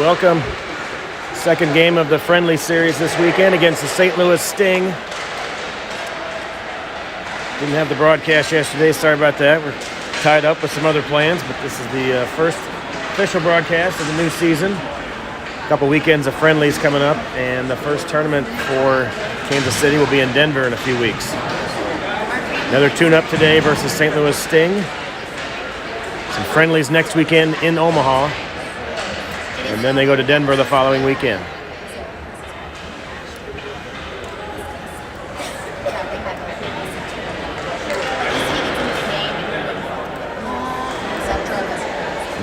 welcome. Second game of the friendly series this weekend against the St. Louis Sting. Didn't have the broadcast yesterday, sorry about that. We're tied up with some other plans, but this is the first official broadcast of the new season. A couple weekends of friendlies coming up, and the first tournament for Kansas City will be in Denver in a few weeks. Another tune-up today versus St. Louis Sting. Some friendlies next weekend in Omaha, and then they go to Denver the following weekend.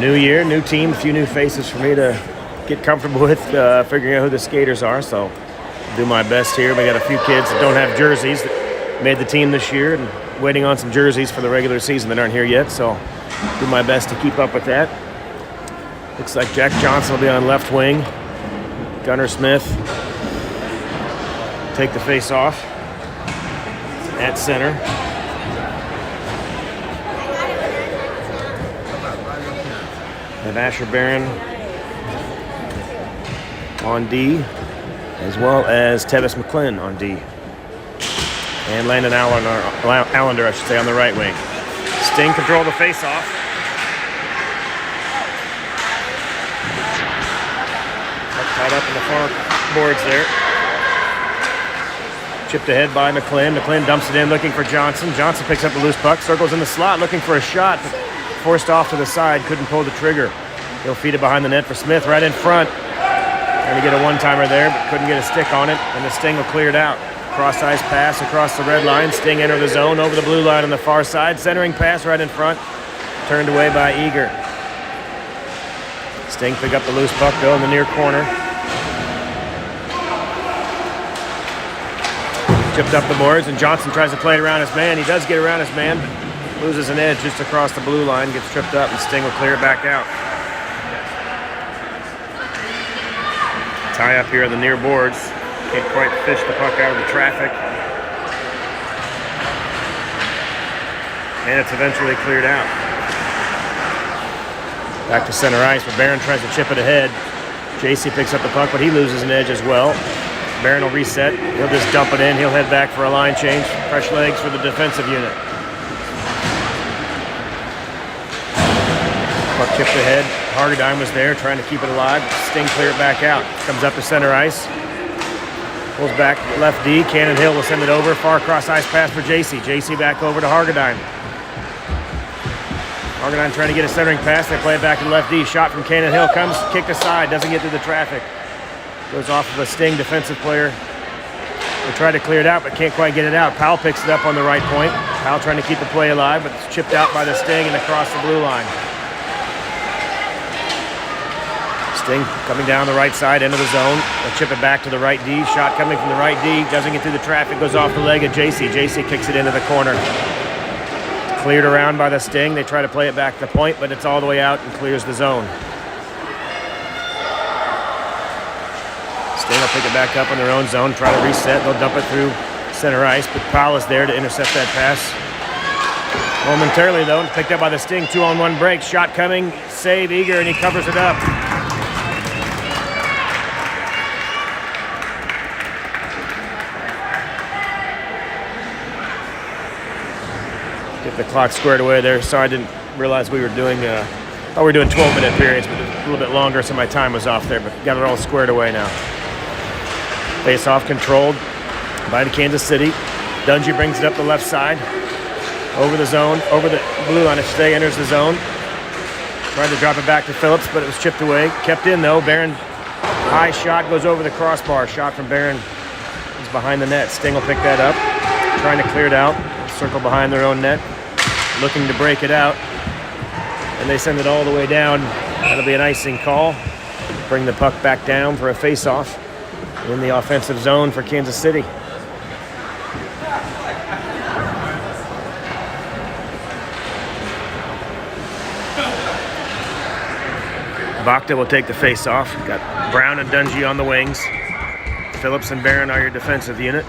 New year, new team, a few new faces for me to get comfortable with, figuring out who the skaters are, so I'll do my best here. We got a few kids that don't have jerseys that made the team this year and waiting on some jerseys for the regular season that aren't here yet, so do my best to keep up with that. Looks like Jack Johnson will be on left wing. Gunnar Smith take the face off at center. And Asher Barron on D, as well as Tevis McClin on D. And Landon Allender, I should say, on the right wing. Sting control the face-off. Tied up in the far boards there. Chipped ahead by McClin. McClin dumps it in, looking for Johnson. Johnson picks up the loose puck, circles in the slot, looking for a shot. Forced off to the side, couldn't pull the trigger. He'll feed it behind the net for Smith, right in front. Trying to get a one-timer there, but couldn't get a stick on it, and the Sting will clear it out. Cross-ice pass across the red line. Sting enter the zone over the blue line on the far side. Centering pass right in front. Turned away by Eager. Sting pick up the loose puck, though, in the near corner. Chipped up the boards, and Johnson tries to play it around his man. He does get around his man, but loses an edge just across the blue line. Gets tripped up, and Sting will clear it back out. Tie up here on the near boards. Can't quite fish the puck out of the traffic. And it's eventually cleared out. Back to center ice, but Barron tries to chip it ahead. JC picks up the puck, but he loses an edge as well. Barron will reset. He'll just dump it in. He'll head back for a line change. Fresh legs for the defensive unit. Puck chipped ahead. Hargadine was there trying to keep it alive. Sting clear it back out. Comes up to center ice. Pulls back left D. Cannon Hill will send it over. Far across ice pass for JC. JC back over to Hargadine. Hargadine trying to get a centering pass. They play it back to left D. Shot from Cannon Hill. Comes kicked aside. Doesn't get through the traffic. Goes off of a Sting defensive player. They try to clear it out, but can't quite get it out. Powell picks it up on the right point. Powell trying to keep the play alive, but it's chipped out by the Sting and across the blue line. Sting coming down the right side, into the zone. They'll chip it back to the right D. Shot coming from the right D. Doesn't get through the traffic. Goes off the leg of JC. JC kicks it into the corner. Cleared around by the Sting. They try to play it back to the point, but it's all the way out and clears the zone. Sting will pick it back up in their own zone. Try to reset. They'll dump it through center ice, but Powell is there to intercept that pass. Momentarily, though, picked up by the Sting. 2-on-1 break. Shot coming. Save Eager, and he covers it up. Get the clock squared away there. Sorry, I didn't realize we were doing, thought we were doing 12-minute periods, but a little bit longer, so my time was off there, but got it all squared away now. Face-off controlled by the Kansas City. Dungy brings it up the left side. Over the zone, over the blue line, I should say, enters the zone. Tried to drop it back to Phillips, but it was chipped away. Kept in, though. Barron, high shot, goes over the crossbar. Shot from Barron is behind the net. Sting will pick that up. Trying to clear it out. Circle behind their own net. Looking to break it out. And they send it all the way down. That'll be an icing call. Bring the puck back down for a face-off in the offensive zone for Kansas City. Vacta will take the face-off. Got Brown and Dungy on the wings. Phillips and Barron are your defensive unit.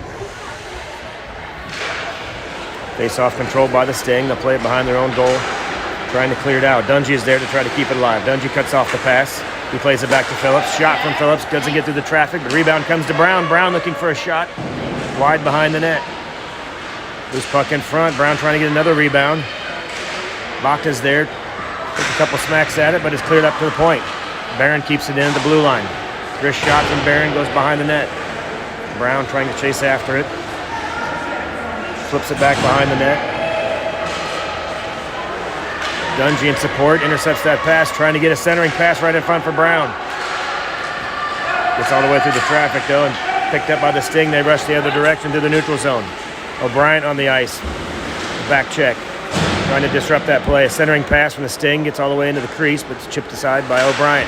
Face-off controlled by the Sting. They'll play it behind their own goal, trying to clear it out. Dungy is there to try to keep it alive. Dungy cuts off the pass. He plays it back to Phillips. Shot from Phillips. Doesn't get through the traffic. The rebound comes to Brown. Brown looking for a shot. Wide behind the net. Loose puck in front. Brown trying to get another rebound. Bakta's there. Took a couple smacks at it, but it's cleared up to the point. Barron keeps it in at the blue line. Wrist shot from Barron goes behind the net. Brown trying to chase after it. Flips it back behind the net. Dungy in support, intercepts that pass, trying to get a centering pass right in front for Brown. Gets all the way through the traffic though, and picked up by the Sting. They rush the other direction to the neutral zone. O'Brien on the ice. Back check. Trying to disrupt that play. A centering pass from the Sting, gets all the way into the crease, but it's chipped aside by O'Brien.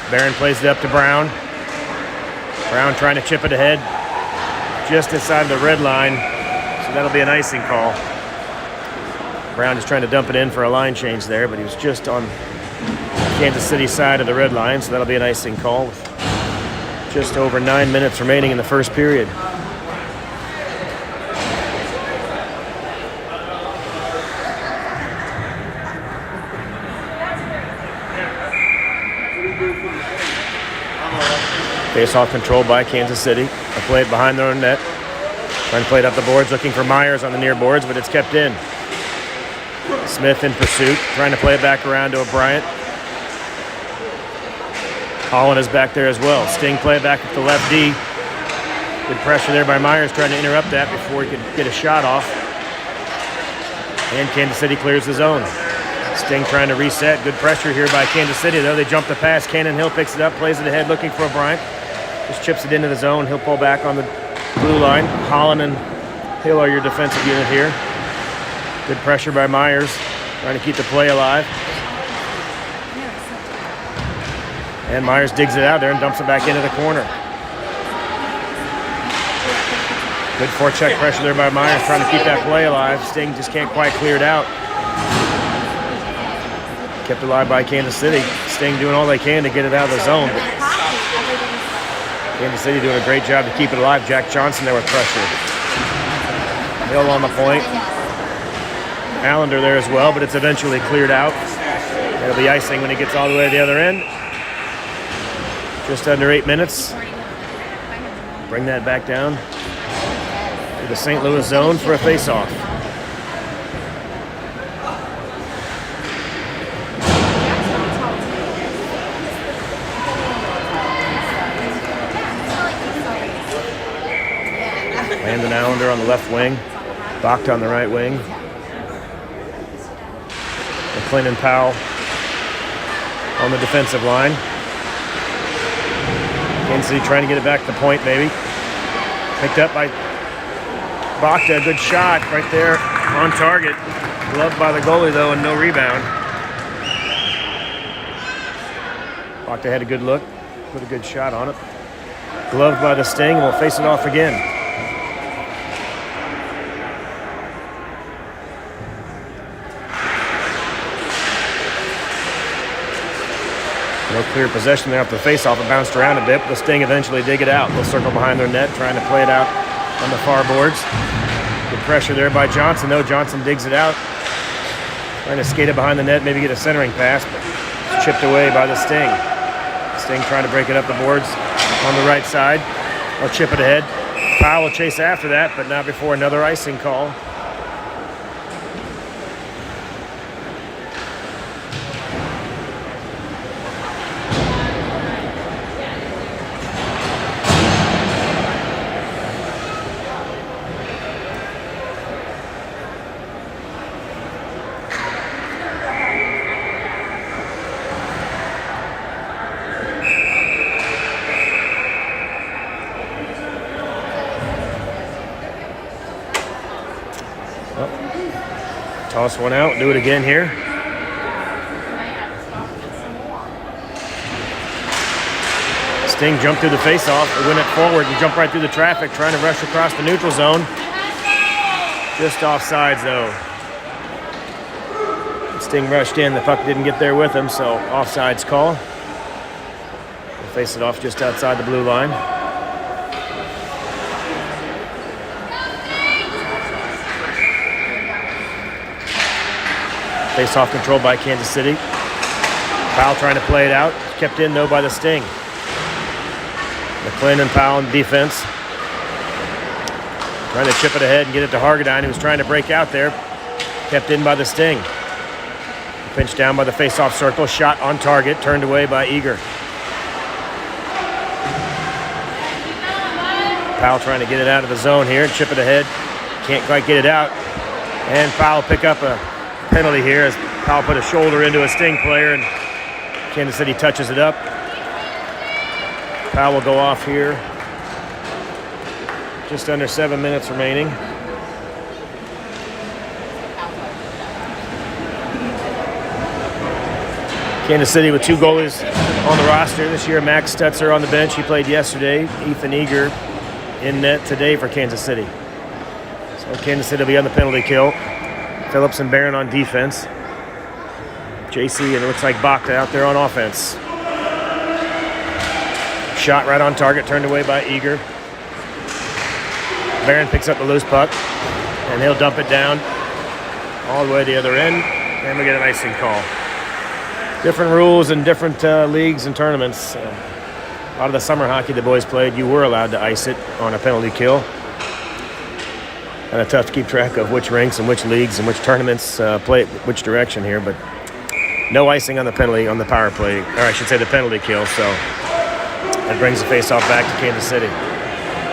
Barron plays it up to Brown. Brown trying to chip it ahead. Just inside the red line, so that'll be an icing call. Brown is trying to dump it in for a line change there, but he was just on Kansas City's side of the red line, so that'll be an icing call with just over 9 minutes remaining in the first period. Face-off controlled by Kansas City. They play it behind their own net. Trying to play it up the boards, looking for Myers on the near boards, but it's kept in. Smith in pursuit, trying to play it back around to O'Brien. Holland is back there as well. Sting play it back up the left D. Good pressure there by Myers, trying to interrupt that before he could get a shot off. And Kansas City clears the zone. Sting trying to reset. Good pressure here by Kansas City, though. They jump the pass. Cannon Hill picks it up, plays it ahead, looking for O'Brien. Just chips it into the zone. He'll pull back on the blue line. Holland and Hill are your defensive unit here. Good pressure by Myers, trying to keep the play alive. And Myers digs it out there and dumps it back into the corner. Good forecheck pressure there by Myers, trying to keep that play alive. Sting just can't quite clear it out. Kept alive by Kansas City. Sting doing all they can to get it out of the zone. But Kansas City doing a great job to keep it alive. Jack Johnson there with pressure. Hill on the point. Allender there as well, but it's eventually cleared out. It'll be icing when it gets all the way to the other end. Just under 8 minutes. Bring that back down to the St. Louis zone for a face-off. Landon Allender on the left wing. Bakta on the right wing. McLean and Powell on the defensive line. Kansas City trying to get it back to the point, maybe. Picked up by Bakta. Good shot right there on target. Gloved by the goalie, though, and no rebound. Bakta had a good look. Put a good shot on it. Gloved by the Sting, and we'll face it off again. No clear possession there after the face-off. It bounced around a bit, but the Sting eventually dig it out. They'll circle behind their net, trying to play it out on the far boards. Good pressure there by Johnson, though. Johnson digs it out. Trying to skate it behind the net, maybe get a centering pass, but it's chipped away by the Sting. Sting trying to break it up the boards on the right side. They'll chip it ahead. Powell will chase after that, but not before another icing call. Toss one out, do it again here. Sting jumped through the face-off, they win it forward and jump right through the traffic, trying to rush across the neutral zone. Just offsides, though. Sting rushed in, the puck didn't get there with him, so offsides call. We'll face it off just outside the blue line. Face-off controlled by Kansas City. Powell trying to play it out. kept in, though, by the Sting. McClin and Powell in defense. Trying to chip it ahead and get it to Hargadine, who was trying to break out there. Kept in by the Sting. Pinched down by the face-off circle. Shot on target. Turned away by Eager. Powell trying to get it out of the zone here and chip it ahead. Can't quite get it out. And Powell pick up a penalty here as Powell put a shoulder into a Sting player and Kansas City touches it up. Powell will go off here. Just under 7 minutes remaining. Kansas City with 2 goalies on the roster this year. Max Stetzer on the bench. He played yesterday. Ethan Eager in net today for Kansas City. So Kansas City will be on the penalty kill. Phillips and Barron on defense. JC and it looks like Bakta out there on offense. Shot right on target, turned away by Eager. Barron picks up the loose puck, and he'll dump it down all the way to the other end, and we get an icing call. Different rules in different leagues and tournaments. A lot of the summer hockey the boys played, you were allowed to ice it on a penalty kill. Kind of tough to keep track of which rinks and which leagues and which tournaments play which direction here, but no icing on the penalty, on the power play, or I should say the penalty kill, so that brings the face-off back to Kansas City.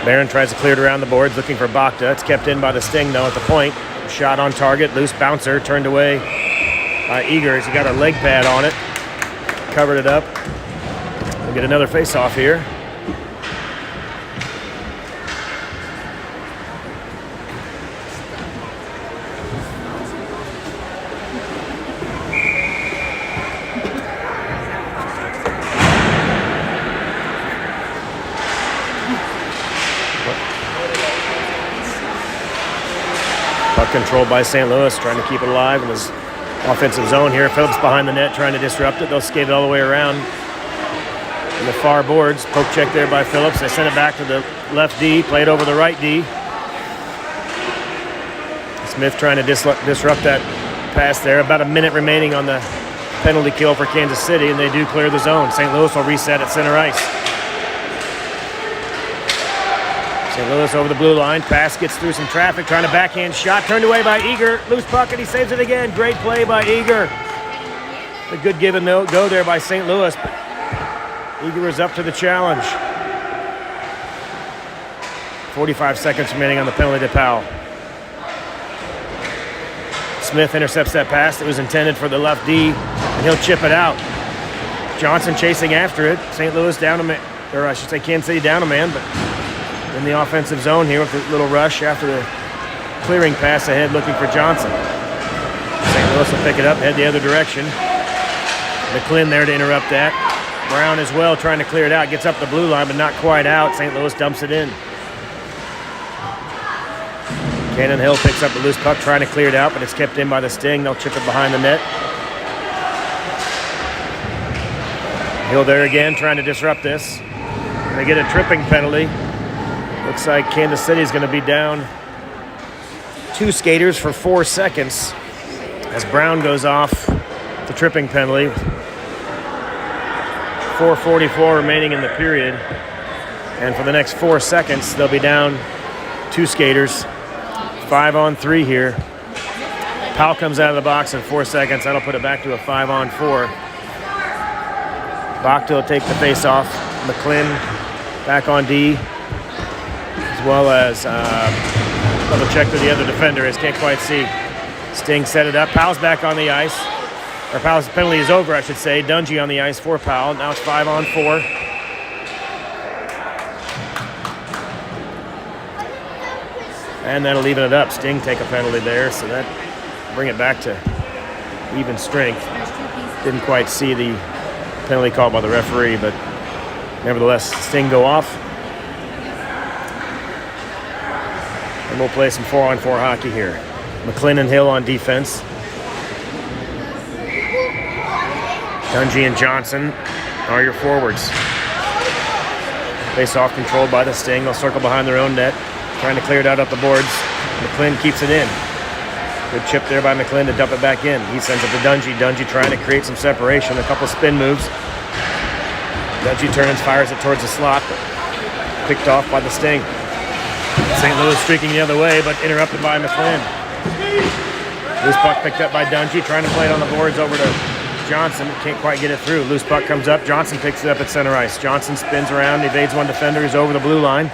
Barron tries to clear it around the boards, looking for Bakta. It's kept in by the Sting, though, at the point. Shot on target, loose bouncer, turned away by Eager. He got a leg pad on it, covered it up. We'll get another face-off here. Puck controlled by St. Louis, trying to keep it alive in his offensive zone here. Phillips behind the net, trying to disrupt it. They'll skate it all the way around in the far boards. Poke check there by Phillips. They send it back to the left D, played over the right D. Smith trying to disrupt that pass there. About a minute remaining on the penalty kill for Kansas City, and they do clear the zone. St. Louis will reset at center ice. St. Louis over the blue line. Pass gets through some traffic. Trying to backhand shot. Turned away by Eager. Loose puck, and he saves it again. Great play by Eager. A good give and go there by St. Louis, but Eager is up to the challenge. 45 seconds remaining on the penalty to Powell. Smith intercepts that pass that was intended for the left D, and he'll chip it out. Johnson chasing after it. St. Louis down a man, or I should say Kansas City down a man, but in the offensive zone here with a little rush after the clearing pass ahead looking for Johnson. St. Louis will pick it up, head the other direction. McClin there to interrupt that. Brown as well trying to clear it out. Gets up the blue line but not quite out. St. Louis dumps it in. Cannon Hill picks up the loose puck trying to clear it out, but it's kept in by the Sting. They'll chip it behind the net. Hill there again trying to disrupt this. They get a tripping penalty. Looks like Kansas City is going to be down 2 skaters for 4 seconds as Brown goes off the tripping penalty. 4:44 remaining in the period. And for the next 4 seconds, they'll be down 2 skaters. 5-on-3 here. Powell comes out of the box in 4 seconds. That'll put it back to a 5-on-4. Bakta will take the face-off. McClin back on D. As well as double check to the other defender as can't quite see. Sting set it up. Powell's back on the ice. Or Powell's penalty is over, I should say. Dungy on the ice for Powell. Now it's 5-on-4. And that'll even it up. Sting take a penalty there, so that bring it back to even strength. Didn't quite see the penalty called by the referee, but nevertheless, Sting go off. And we'll play some 4-on-4 hockey here. McClin and Hill on defense. Dungy and Johnson are your forwards. Face-off controlled by the Sting. They'll circle behind their own net, trying to clear it out up the boards. McClin keeps it in. Good chip there by McClin to dump it back in. He sends it to Dungy. Dungy trying to create some separation. A couple spin moves. Dungey turns, fires it towards the slot, but picked off by the Sting. St. Louis streaking the other way, but interrupted by McClin. Loose puck picked up by Dungey, trying to play it on the boards over to Johnson. Can't quite get it through. Loose puck comes up. Johnson picks it up at center ice. Johnson spins around, evades one defender. He's over the blue line.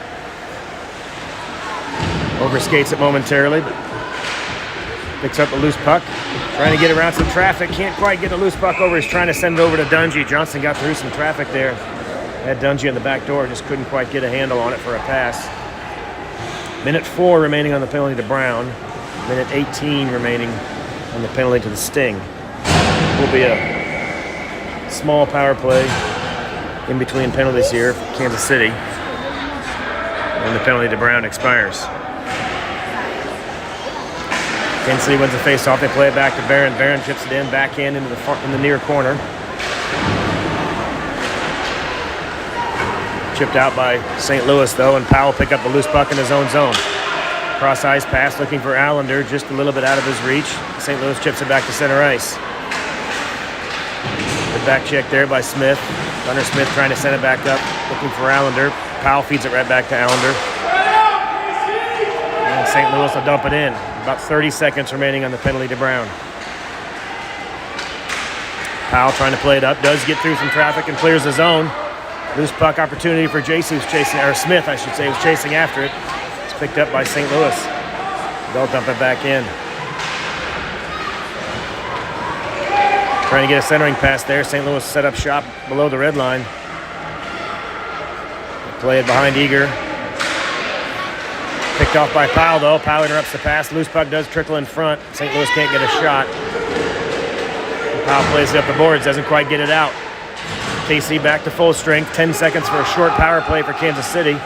Overskates it momentarily, but picks up a loose puck. Trying to get around some traffic. Can't quite get the loose puck over. He's trying to send it over to Dungey. Johnson got through some traffic there. Had Dungey on the back door. Just couldn't quite get a handle on it for a pass. Minute 4 remaining on the penalty to Brown. Minute 18 remaining on the penalty to the Sting. Will be a small power play in between penalties here for Kansas City. And the penalty to Brown expires. Kansas City wins the face-off. They play it back to Barron. Barron chips it in, backhand into in the near corner. Chipped out by St. Louis, though, and Powell pick up the loose puck in his own zone. Cross-ice pass looking for Allender, just a little bit out of his reach. St. Louis chips it back to center ice. The back check there by Smith. Gunnar Smith trying to send it back up, looking for Allender. Powell feeds it right back to Allender. And St. Louis will dump it in. About 30 seconds remaining on the penalty to Brown. Powell trying to play it up, does get through some traffic and clears the zone. Loose puck opportunity for Jason, who's chasing, or Smith, I should say, who's chasing after it. It's picked up by St. Louis. They'll dump it back in. Trying to get a centering pass there. St. Louis set up shop below the red line. Play it behind Eager. Picked off by Powell, though. Powell interrupts the pass. Loose puck does trickle in front. St. Louis can't get a shot. Powell plays it up the boards, doesn't quite get it out. KC back to full strength. 10 seconds for a short power play for Kansas City.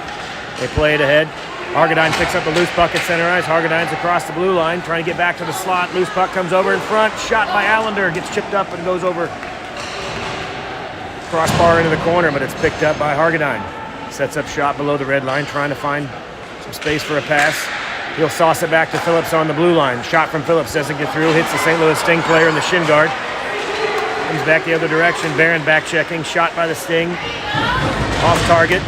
They play it ahead. Hargadine picks up the loose puck at center ice. Hargadine's across the blue line, trying to get back to the slot. Loose puck comes over in front. Shot by Allender. Gets chipped up and goes over crossbar into the corner, but it's picked up by Hargadine. Sets up shot below the red line, trying to find some space for a pass. He'll sauce it back to Phillips on the blue line. Shot from Phillips doesn't get through. Hits the St. Louis Sting player in the shin guard. Comes back the other direction. Barron back checking. Shot by the Sting. Off target.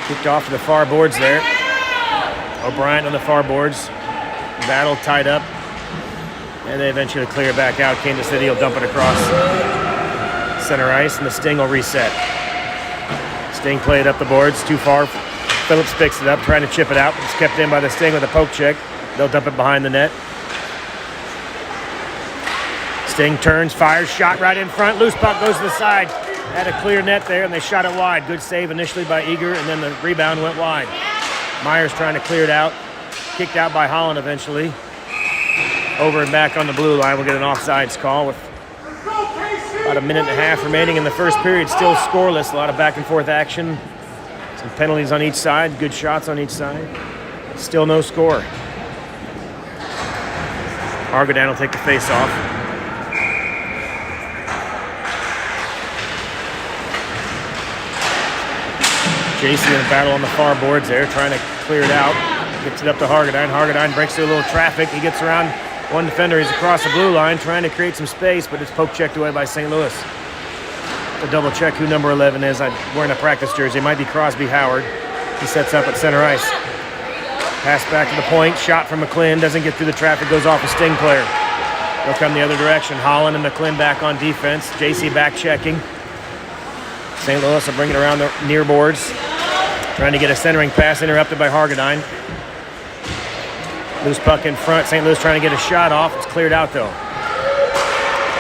Kicked off to the far boards there. O'Brien on the far boards. Battle tied up. And they eventually clear it back out. Kansas City will dump it across center ice, and the Sting will reset. Sting played up the boards. Too far. Phillips picks it up, trying to chip it out. It's kept in by the Sting with a poke check. They'll dump it behind the net. Sting turns, fires, shot right in front. Loose puck goes to the side. Had a clear net there, and they shot it wide. Good save initially by Eager, and then the rebound went wide. Myers trying to clear it out. Kicked out by Holland eventually. Over and back on the blue line. We'll get an offsides call with about a minute and a half remaining in the first period. Still scoreless. A lot of back and forth action. Some penalties on each side. Good shots on each side. Still no score. Hargadine will take the face off. Jason in a battle on the far boards there, trying to clear it out. Gets it up to Hargadine. Hargadine breaks through a little traffic. He gets around one defender. He's across the blue line, trying to create some space, but it's poke checked away by St. Louis. To double check who number 11 is. I'm wearing a practice jersey. It might be Crosby Howard. He sets up at center ice. Pass back to the point. Shot from McClin. Doesn't get through the traffic. Goes off a Sting player. They'll come the other direction. Holland and McClin back on defense. JC back checking. St. Louis will bring it around the near boards. Trying to get a centering pass. Interrupted by Hargadine. Loose puck in front. St. Louis trying to get a shot off. It's cleared out, though.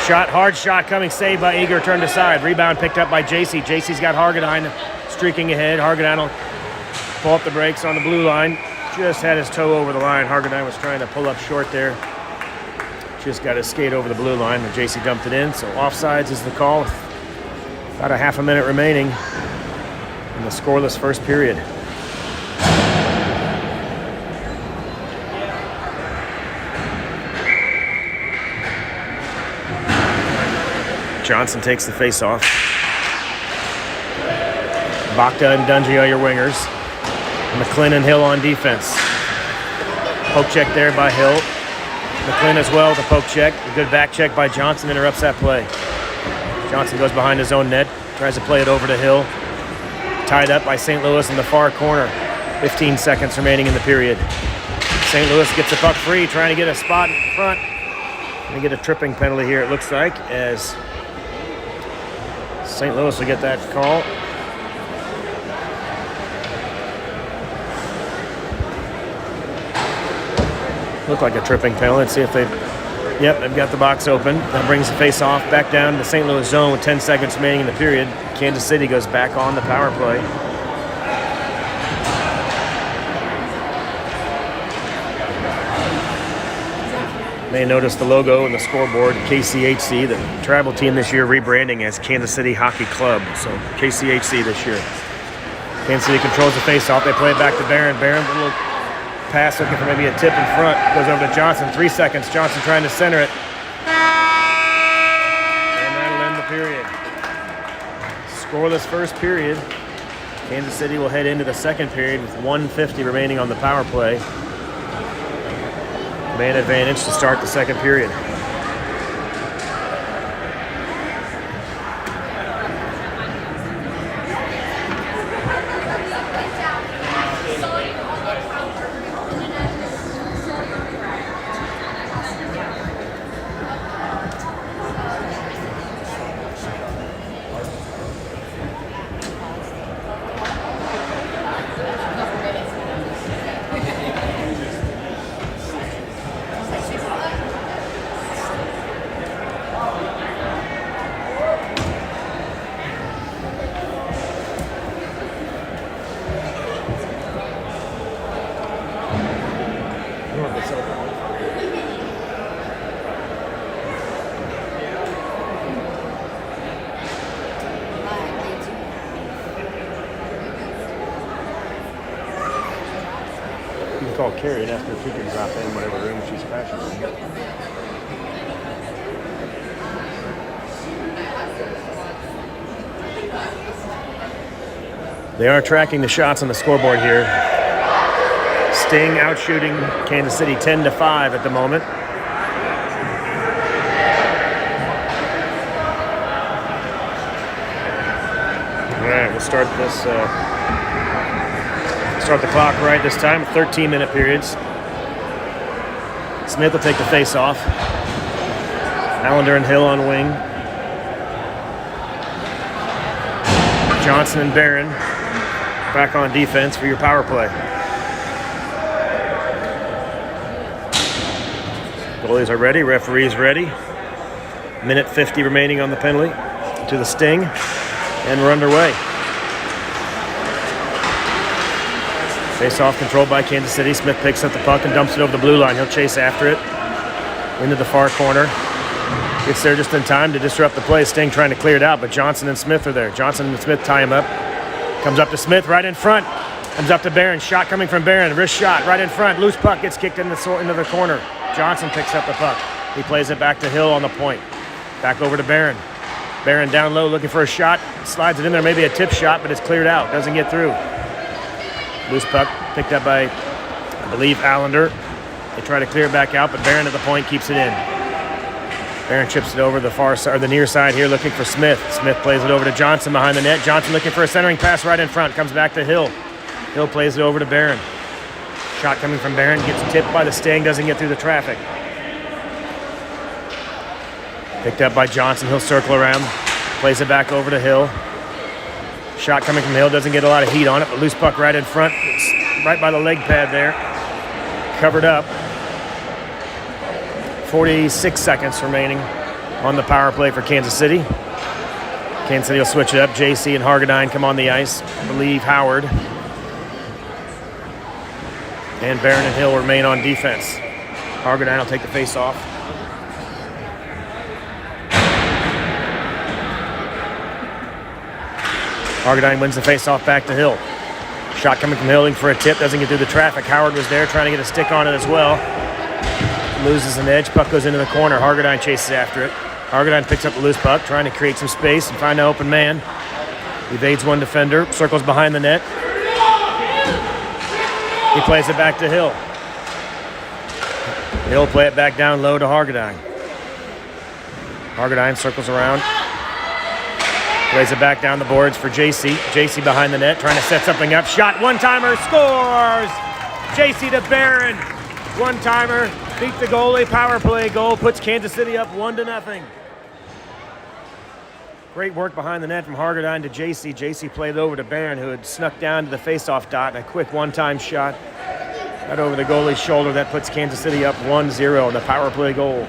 Shot, hard shot coming. Saved by Eager. Turned aside. Rebound picked up by JC. JC's got Hargadine streaking ahead. Hargadine will pull up the brakes on the blue line. Just had his toe over the line. Hargadine was trying to pull up short there. Just got his skate over the blue line, and JC dumped it in. So offsides is the call. About a half a minute remaining in the scoreless first period. Johnson takes the face-off. Bakta and Dungey are your wingers. McClin and Hill on defense. Poke check there by Hill. McClin as well with a poke check. A good back check by Johnson interrupts that play. Johnson goes behind his own net, tries to play it over to Hill. Tied up by St. Louis in the far corner. 15 seconds remaining in the period. St. Louis gets the puck free, trying to get a spot in front. They get a tripping penalty here, it looks like, as St. Louis will get that call. Looked like a tripping penalty. Let's see if they... Yep, they've got the box open. That brings the face-off back down to the St. Louis zone with 10 seconds remaining in the period. Kansas City goes back on the power play. May notice the logo and the scoreboard, KCHC, the travel team this year rebranding as Kansas City Hockey Club. So KCHC this year. Kansas City controls the face-off. They play it back to Barron. Barron, a little pass looking for maybe a tip in front. Goes over to Johnson. 3 seconds. Johnson trying to center it. And that'll end the period. Scoreless first period. Kansas City will head into the second period with 1:50 remaining on the power play. Man advantage to start the second period. Call Carrie and ask her if she can drop in whatever room she's crashing in. They are tracking the shots on the scoreboard here. Sting outshooting Kansas City 10-5 at the moment. All right, we'll start this. Start the clock right this time, 13-minute periods. Smith will take the face-off. Allender and Hill on wing. Johnson and Barron back on defense for your power play. Goalies are ready, referees ready. Minute 50 remaining on the penalty to the Sting, and we're underway. Face-off controlled by Kansas City. Smith picks up the puck and dumps it over the blue line. He'll chase after it into the far corner. Gets there just in time to disrupt the play. Sting trying to clear it out, but Johnson and Smith are there. Johnson and Smith tie him up. Comes up to Smith right in front. Comes up to Barron. Shot coming from Barron. Wrist shot right in front. Loose puck gets kicked into the corner. Johnson picks up the puck. He plays it back to Hill on the point. Back over to Barron. Barron down low looking for a shot. Slides it in there. Maybe a tip shot, but it's cleared out. Doesn't get through. Loose puck picked up by, I believe, Allender. They try to clear it back out, but Barron at the point keeps it in. Barron chips it over the far side, or the near side here, looking for Smith. Smith plays it over to Johnson behind the net. Johnson looking for a centering pass right in front. Comes back to Hill. Hill plays it over to Barron. Shot coming from Barron. Gets tipped by the Sting. Doesn't get through the traffic. Picked up by Johnson. He'll circle around. Plays it back over to Hill. Shot coming from Hill, doesn't get a lot of heat on it, but loose puck right in front, right by the leg pad there. Covered up. 46 seconds remaining on the power play for Kansas City. Kansas City will switch it up. JC and Hargadine come on the ice. I believe Howard. And Barron and Hill remain on defense. Hargadine will take the face off. Hargadine wins the face-off back to Hill. Shot coming from Hill for a tip. Doesn't get through the traffic. Howard was there trying to get a stick on it as well. Loses an edge. Puck goes into the corner. Hargadine chases after it. Hargadine picks up the loose puck, trying to create some space and find an open man. Evades one defender. Circles behind the net. He plays it back to Hill. Hill play it back down low to Hargadine. Hargadine circles around. Plays it back down the boards for JC. JC behind the net, trying to set something up. Shot, one-timer, scores! JC to Barron. One-timer, beat the goalie, power play goal, puts Kansas City up 1-0. Great work behind the net from Hargadine to JC. JC played over to Barron, who had snuck down to the face-off dot, and a quick one-time shot right over the goalie's shoulder. That puts Kansas City up 1-0 in the power play goal.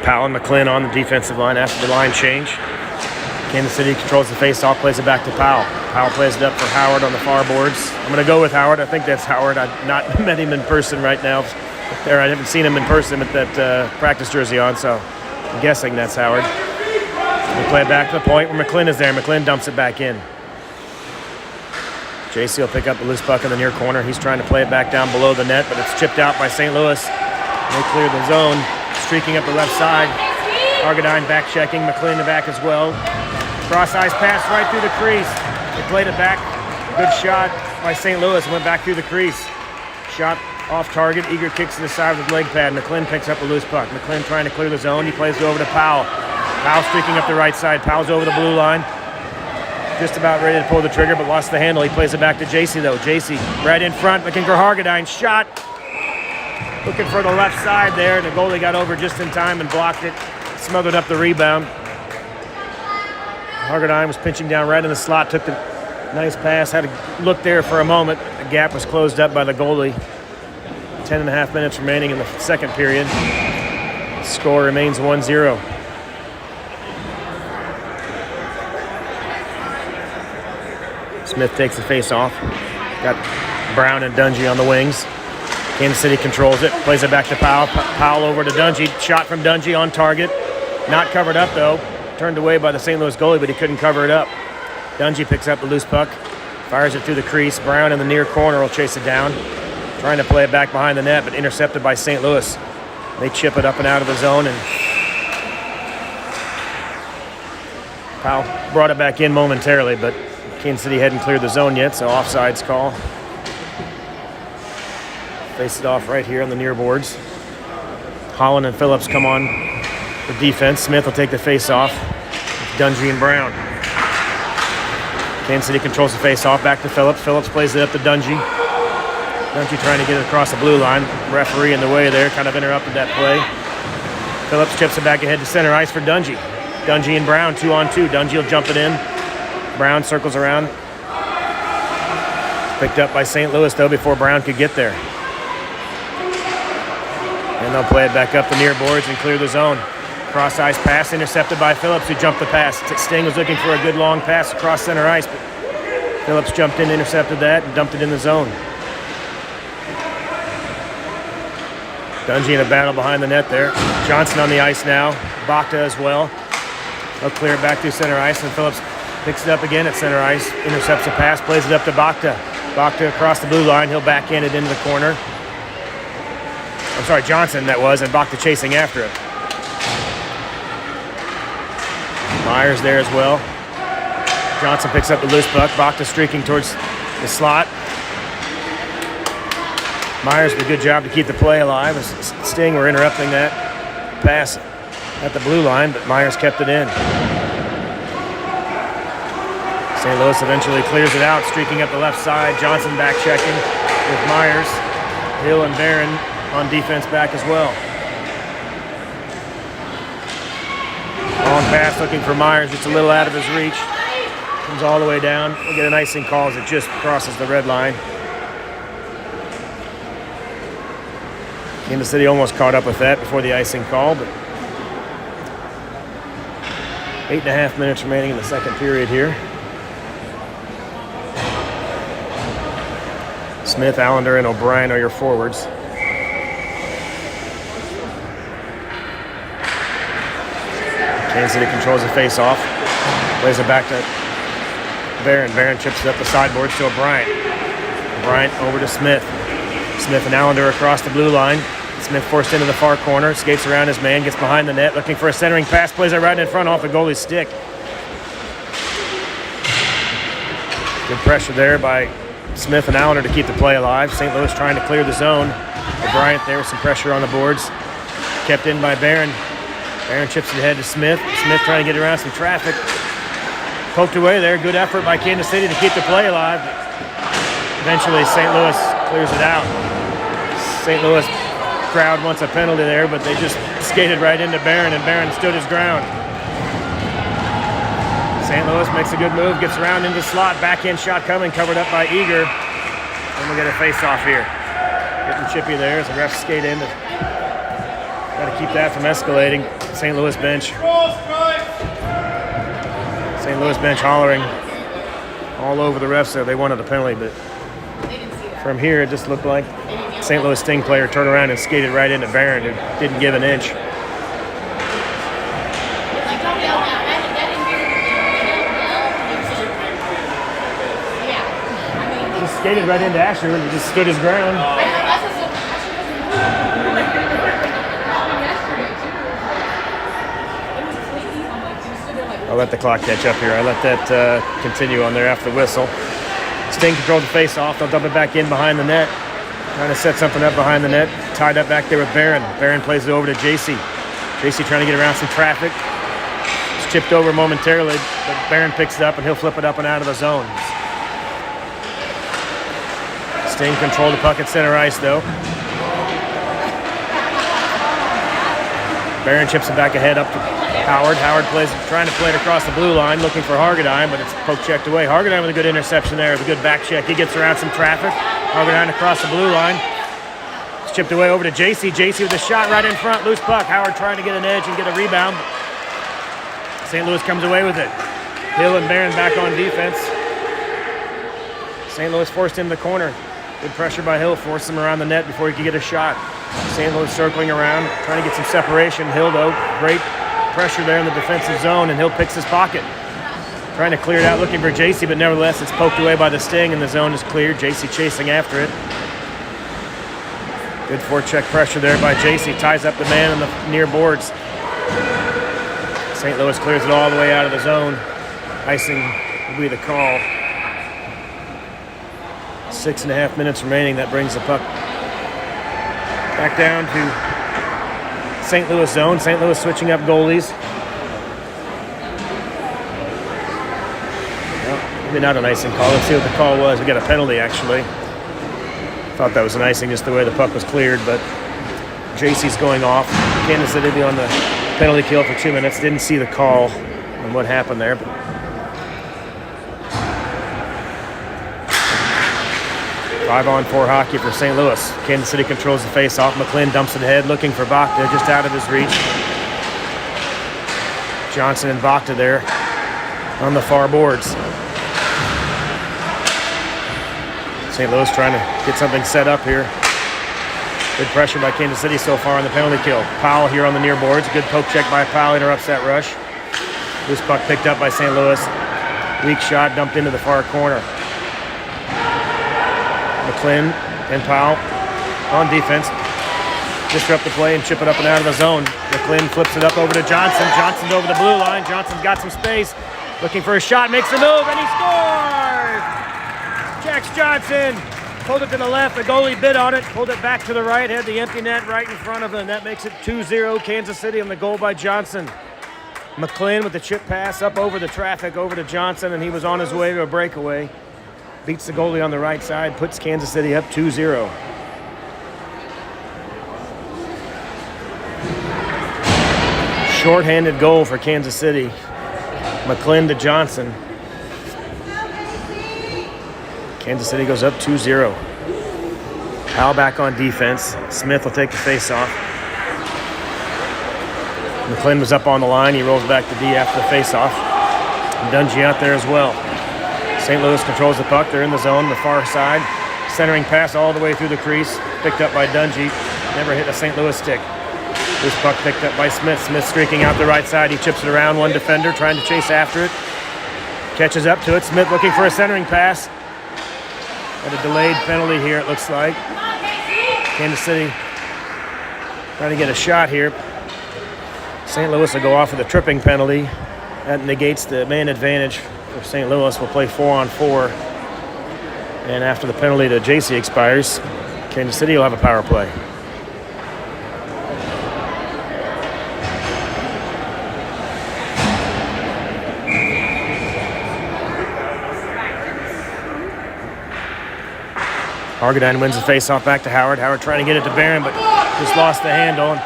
Powell and McClin on the defensive line after the line change. Kansas City controls the face-off, plays it back to Powell. Powell plays it up for Howard on the far boards. I'm going to go with Howard. I think that's Howard. I've not met him in person right now. I haven't seen him in person with that practice jersey on, so I'm guessing that's Howard. We play it back to the point where McClin is there. McClin dumps it back in. JC will pick up the loose puck in the near corner. He's trying to play it back down below the net, but it's chipped out by St. Louis. They clear the zone, streaking up the left side. Hargadine back checking, McClin the back as well. Cross-ice pass right through the crease. They played it back. Good shot by St. Louis. Went back through the crease. Shot off target. Eager kicks to the side with his leg pad. McClin picks up a loose puck. McClin trying to clear the zone. He plays it over to Powell. Powell streaking up the right side. Powell's over the blue line. Just about ready to pull the trigger, but lost the handle. He plays it back to JC, though. JC right in front, looking for Hargadine. Shot. Looking for the left side there. The goalie got over just in time and blocked it. Smothered up the rebound. Hargadine was pinching down right in the slot. Took the nice pass. Had a look there for a moment. The gap was closed up by the goalie. 10.5 minutes remaining in the second period. Score remains 1-0. Smith takes the face off. Got Brown and Dungy on the wings. Kansas City controls it. Plays it back to Powell. Powell over to Dungy. Shot from Dungy on target. Not covered up, though. Turned away by the St. Louis goalie, but he couldn't cover it up. Dungy picks up the loose puck. Fires it through the crease. Brown in the near corner will chase it down. Trying to play it back behind the net, but intercepted by St. Louis. They chip it up and out of the zone, and Powell brought it back in momentarily, but Kansas City hadn't cleared the zone yet, so offsides call. Face it off right here on the near boards. Holland and Phillips come on for defense. Smith will take the face off. Dungy and Brown. Kansas City controls the face off, back to Phillips. Phillips plays it up to Dungy. Dungy trying to get it across the blue line. Referee in the way there, kind of interrupted that play. Phillips chips it back ahead to center ice for Dungy. Dungy and Brown, 2-on-2. Dungy will jump it in. Brown circles around. Picked up by St. Louis, though, before Brown could get there. And they'll play it back up the near boards and clear the zone. Cross-ice pass intercepted by Phillips, who jumped the pass. Sting was looking for a good long pass across center ice, but Phillips jumped in, intercepted that, and dumped it in the zone. Dungy in a battle behind the net there. Johnson on the ice now. Bakta as well. They'll clear it back through center ice, and Phillips picks it up again at center ice. Intercepts the pass, plays it up to Bakta. Bakta across the blue line. He'll backhand it into the corner. I'm sorry, Johnson that was, and Bakta chasing after it. Myers there as well. Johnson picks up the loose puck. Bakta streaking towards the slot. Myers did a good job to keep the play alive. Sting were interrupting that pass at the blue line, but Myers kept it in. St. Louis eventually clears it out, streaking up the left side. Johnson back checking with Myers. Hill and Barron on defense back as well. Long pass looking for Myers. It's a little out of his reach. Comes all the way down. We get an icing call as it just crosses the red line. Kansas City almost caught up with that before the icing call, but 8.5 minutes remaining in the second period here. Smith, Allender, and O'Brien are your forwards. Kansas City controls the face-off. Plays it back to Barron. Barron chips it up the sideboards to O'Brien. O'Brien over to Smith. Smith and Allender across the blue line. Smith forced into the far corner, skates around his man, gets behind the net, looking for a centering pass, plays it right in front off the goalie's stick. Good pressure there by Smith and Allender to keep the play alive. St. Louis trying to clear the zone. O'Brien there with some pressure on the boards. kept in by Barron. Barron chips it ahead to Smith. Smith trying to get around some traffic. Poked away there. Good effort by Kansas City to keep the play alive. Eventually, St. Louis clears it out. St. Louis crowd wants a penalty there, but they just skated right into Barron, and Barron stood his ground. St. Louis makes a good move, gets around into slot. Backhand shot coming, covered up by Eager. And we get a face-off here. Getting chippy there as the refs skate in. Got to keep that from escalating. St. Louis bench. St. Louis bench hollering all over the refs there. They wanted a penalty, but from here it just looked like St. Louis Sting player turned around and skated right into Barron, who didn't give an inch. Just skated right into Asher and just stood his ground. I'll let the clock catch up here. I let that continue on there after the whistle. Sting controls the face-off. They'll dump it back in behind the net. Trying to set something up behind the net. Tied up back there with Barron. Barron plays it over to JC. JC trying to get around some traffic. It's chipped over momentarily, but Barron picks it up and he'll flip it up and out of the zone. Sting controlled the puck at center ice though. Barron chips it back ahead up to Howard. Howard trying to play it across the blue line, looking for Hargadine, but it's poke checked away. Hargadine with a good interception there, with a good back check. He gets around some traffic. Hargadine across the blue line. It's chipped away over to JC. JC with a shot right in front. Loose puck. Howard trying to get an edge and get a rebound. St. Louis comes away with it. Hill and Barron back on defense. St. Louis forced into the corner. Good pressure by Hill, forced him around the net before he could get a shot. St. Louis circling around, trying to get some separation. Hill, though, great pressure there in the defensive zone, and Hill picks his pocket. Trying to clear it out, looking for JC, but nevertheless, it's poked away by the Sting, and the zone is cleared. JC chasing after it. Good forecheck pressure there by JC. Ties up the man in the near boards. St. Louis clears it all the way out of the zone. Icing will be the call. 6.5 minutes remaining. That brings the puck back down to St. Louis zone. St. Louis switching up goalies. Well, maybe not an icing call. Let's see what the call was. We got a penalty, actually. Thought that was an icing just the way the puck was cleared, but JC's going off. Kansas City on the penalty kill for 2 minutes. Didn't see the call and what happened there, but 5-on-4 hockey for St. Louis. Kansas City controls the face-off. McLean dumps it ahead, looking for Bachta, just out of his reach. Johnson and Bachta there on the far boards. St. Louis trying to get something set up here. Good pressure by Kansas City so far on the penalty kill. Powell here on the near boards. Good poke check by Powell, interrupts that rush. Loose puck picked up by St. Louis. Weak shot dumped into the far corner. McLean and Powell on defense. Disrupt the play and chip it up and out of the zone. McLean flips it up over to Johnson. Johnson's over the blue line. Johnson's got some space. Looking for a shot, makes a move, and he scores! Jax Johnson pulled it to the left. The goalie bit on it, pulled it back to the right, had the empty net right in front of him. That makes it 2-0 Kansas City on the goal by Johnson. McLean with the chip pass up over the traffic, over to Johnson, and he was on his way to a breakaway. Beats the goalie on the right side, puts Kansas City up 2-0. Short-handed goal for Kansas City. McLean to Johnson. Kansas City goes up 2-0. Powell back on defense. Smith will take the face-off. McLean was up on the line. He rolls back to D after the face-off. Dungy out there as well. St. Louis controls the puck. They're in the zone, the far side. Centering pass all the way through the crease. Picked up by Dungy. Never hit a St. Louis stick. This puck picked up by Smith. Smith streaking out the right side. He chips it around one defender, trying to chase after it. Catches up to it. Smith looking for a centering pass. Got a delayed penalty here, it looks like. Kansas City trying to get a shot here. St. Louis will go off with a tripping penalty. That negates the man advantage for St. Louis. Will play 4-on-4. And after the penalty to JC expires, Kansas City will have a power play. Hargadine wins the face-off back to Howard. Howard trying to get it to Barron, but just lost the handle. And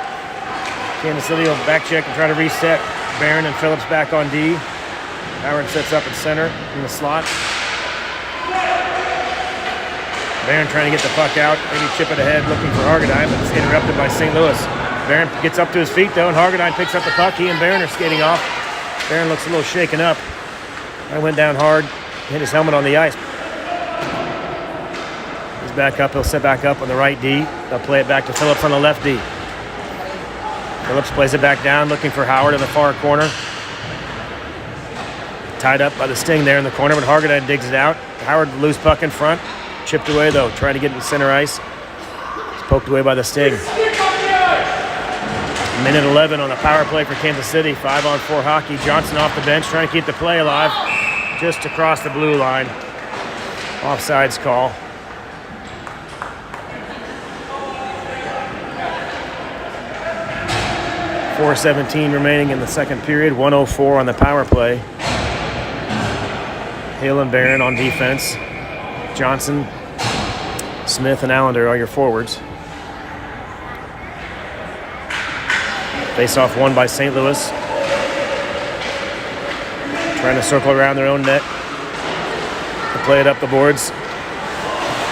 Kansas City will back check and try to reset. Barron and Phillips back on D. Howard sets up at center in the slot. Barron trying to get the puck out, maybe chip it ahead, looking for Hargadine, but it's interrupted by St. Louis. Barron gets up to his feet, though, and Hargadine picks up the puck. He and Barron are skating off. Barron looks a little shaken up. I went down hard, hit his helmet on the ice. He's back up. He'll set back up on the right D. They'll play it back to Phillips on the left D. Phillips plays it back down, looking for Howard in the far corner. Tied up by the Sting there in the corner, but Hargadine digs it out. Howard loose puck in front. Chipped away, though, trying to get in center ice. It's poked away by the Sting. Minute 11 on a power play for Kansas City. 5-on-4 hockey. Johnson off the bench, trying to keep the play alive. Just across the blue line. Offsides call. .417 remaining in the second period. 1:04 on the power play. Hale and Barron on defense. Johnson, Smith, and Allender are your forwards. Face-off won by St. Louis. Trying to circle around their own net to play it up the boards.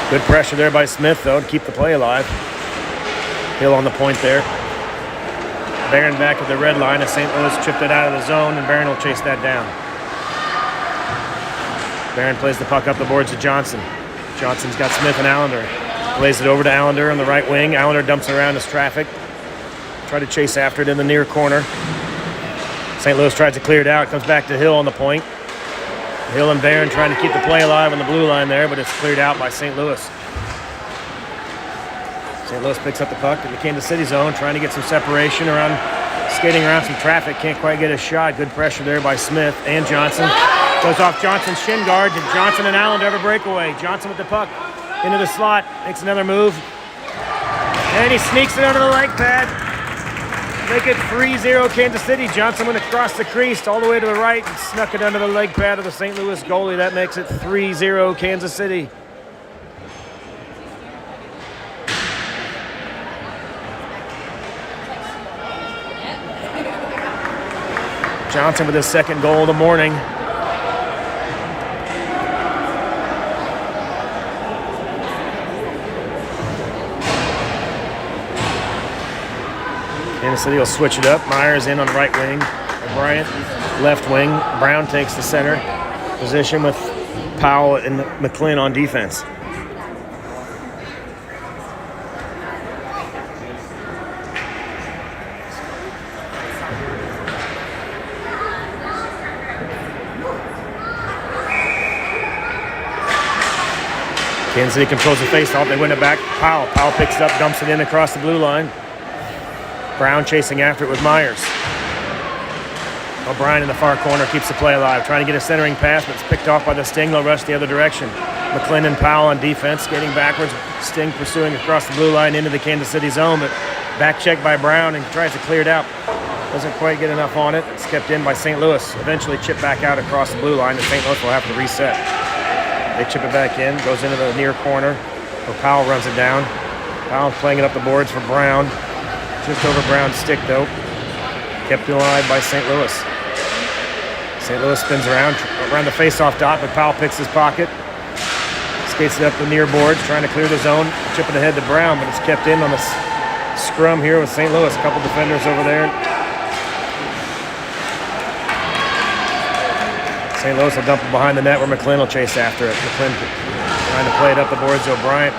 Good pressure there by Smith, though, to keep the play alive. Hill on the point there. Barron back at the red line as St. Louis chipped it out of the zone, and Barron will chase that down. Barron plays the puck up the boards to Johnson. Johnson's got Smith and Allender. Plays it over to Allender on the right wing. Allender dumps it around his traffic. Try to chase after it in the near corner. St. Louis tries to clear it out. Comes back to Hill on the point. Hill and Barron trying to keep the play alive on the blue line there, but it's cleared out by St. Louis. St. Louis picks up the puck in the Kansas City zone, trying to get some separation around, skating around some traffic. Can't quite get a shot. Good pressure there by Smith and Johnson. Goes off Johnson's shin guard. Did Johnson and Allender have a breakaway? Johnson with the puck into the slot. Makes another move. And he sneaks it under the leg pad. Make it 3-0 Kansas City. Johnson went across the crease all the way to the right and snuck it under the leg pad of the St. Louis goalie. That makes it 3-0 Kansas City. Johnson with his second goal of the morning. Kansas City will switch it up. Myers in on right wing. Bryant left wing. Brown takes the center position with Powell and McLean on defense. Kansas City controls the faceoff. They win it back. Powell picks it up, dumps it in across the blue line. Brown chasing after it with Myers. O'Brien in the far corner keeps the play alive. Trying to get a centering pass, but it's picked off by the Sting. They'll rush the other direction. McLean and Powell on defense, skating backwards. Sting pursuing across the blue line into the Kansas City zone, but back check by Brown and tries to clear it out. Doesn't quite get enough on it. It's kept in by St. Louis. Eventually chipped back out across the blue line, and St. Louis will have to reset. They chip it back in, goes into the near corner, where Powell runs it down. Powell playing it up the boards for Brown. Just over Brown's stick, though. Kept alive by St. Louis. St. Louis spins around the face-off dot, but Powell picks his pocket. Skates it up the near boards, trying to clear the zone. Chip it ahead to Brown, but it's kept in on the scrum here with St. Louis. A couple defenders over there. St. Louis will dump it behind the net where McLean will chase after it. McLean trying to play it up the boards to O'Brien.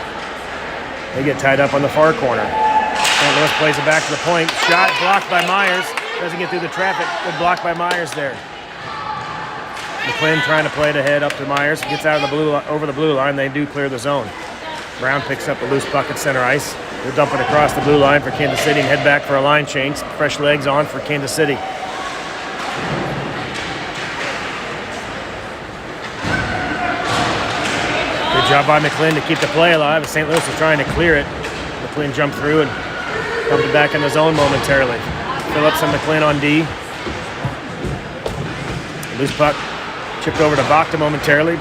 They get tied up on the far corner. St. Louis plays it back to the point. Shot blocked by Myers. Doesn't get through the traffic. Good block by Myers there. McLean trying to play it ahead up to Myers. Gets out of the over the blue line. They do clear the zone. Brown picks up the loose puck at center ice. They'll dump it across the blue line for Kansas City and head back for a line change. Fresh legs on for Kansas City. Good job by McLean to keep the play alive. St. Louis was trying to clear it. McLean jumped through and dumped it back in the zone momentarily. Phillips and McLean on D. Loose puck chipped over to Bacta momentarily.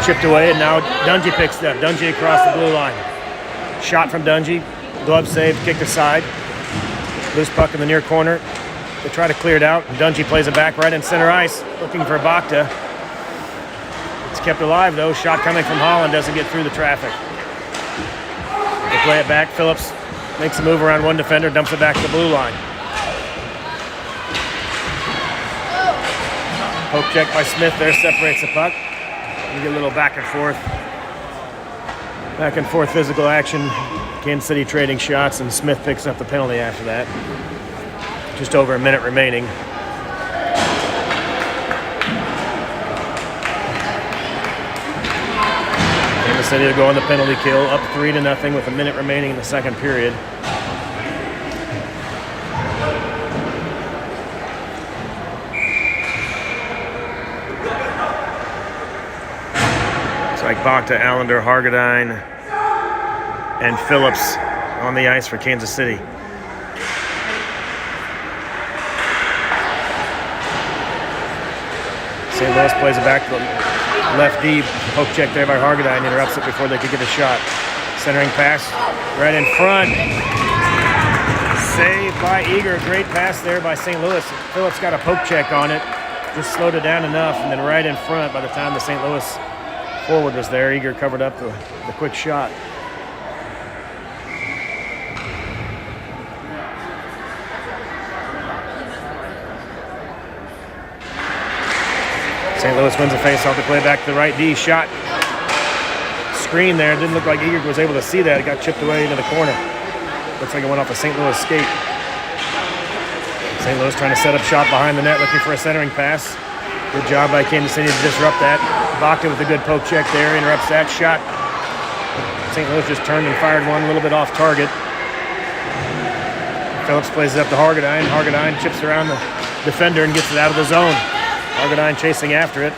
Chipped away, and now Dungy picks it up. Dungy across the blue line. Shot from Dungy. Glove save, kicked aside. Loose puck in the near corner. They try to clear it out. Dungy plays it back right in center ice, looking for Bakta. It's kept alive, though. Shot coming from Holland doesn't get through the traffic. They play it back. Phillips makes a move around one defender, dumps it back to the blue line. Poke check by Smith there, separates the puck. You get a little back and forth physical action. Kansas City trading shots, and Smith picks up the penalty after that. Just over a minute remaining. Kansas City to go on the penalty kill, up 3-0 with a minute remaining in the second period. It's like Bakta, Allender, Hargadine, and Phillips on the ice for Kansas City. St. Louis plays it back to the left D. Poke check there by Hargadine, interrupts it before they could get a shot. Centering pass right in front. Saved by Eager. Great pass there by St. Louis. Phillips got a poke check on it. Just slowed it down enough, and then right in front by the time the St. Louis forward was there. Eager covered up the quick shot. St. Louis wins the face-off to play back to the right D. Shot. Screen there. Didn't look like Eager was able to see that. It got chipped away into the corner. Looks like it went off a St. Louis skate. St. Louis trying to set up shot behind the net, looking for a centering pass. Good job by Kansas City to disrupt that. Bakta with a good poke check there. Interrupts that shot. St. Louis just turned and fired one a little bit off target. Phillips plays it up to Hargadine. Hargadine chips around the defender and gets it out of the zone. Hargadine chasing after it.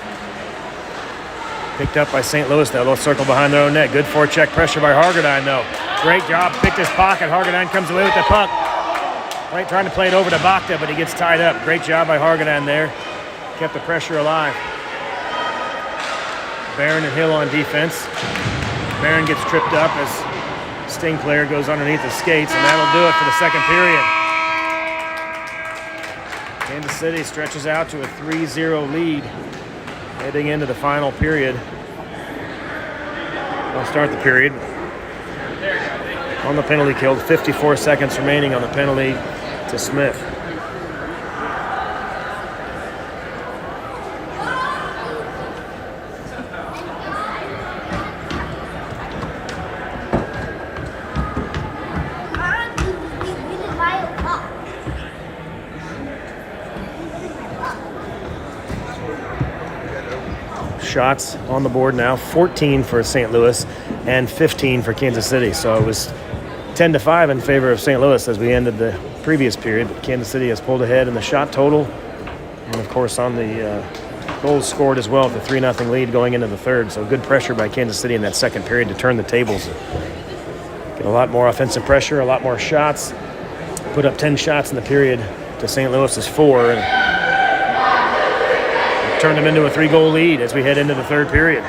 Picked up by St. Louis now. They'll circle behind their own net. Good forecheck pressure by Hargadine though. Great job. Picked his pocket. Hargadine comes away with the puck. Right, trying to play it over to Bakta, but he gets tied up. Great job by Hargadine there. Kept the pressure alive. Barron and Hill on defense. Barron gets tripped up as Sting player goes underneath the skates, and that'll do it for the second period. Kansas City stretches out to a 3-0 lead heading into the final period. I'll start the period. On the penalty kill, 54 seconds remaining on the penalty to Smith. Shots on the board now, 14 for St. Louis and 15 for Kansas City. So it was 10-5 in favor of St. Louis as we ended the previous period. But Kansas City has pulled ahead in the shot total and, of course, on the goals scored as well, the 3-0 lead going into the third. So good pressure by Kansas City in that second period to turn the tables. Get a lot more offensive pressure, a lot more shots. Put up 10 shots in the period to St. Louis's 4. And turned them into a 3-goal lead as we head into the third period.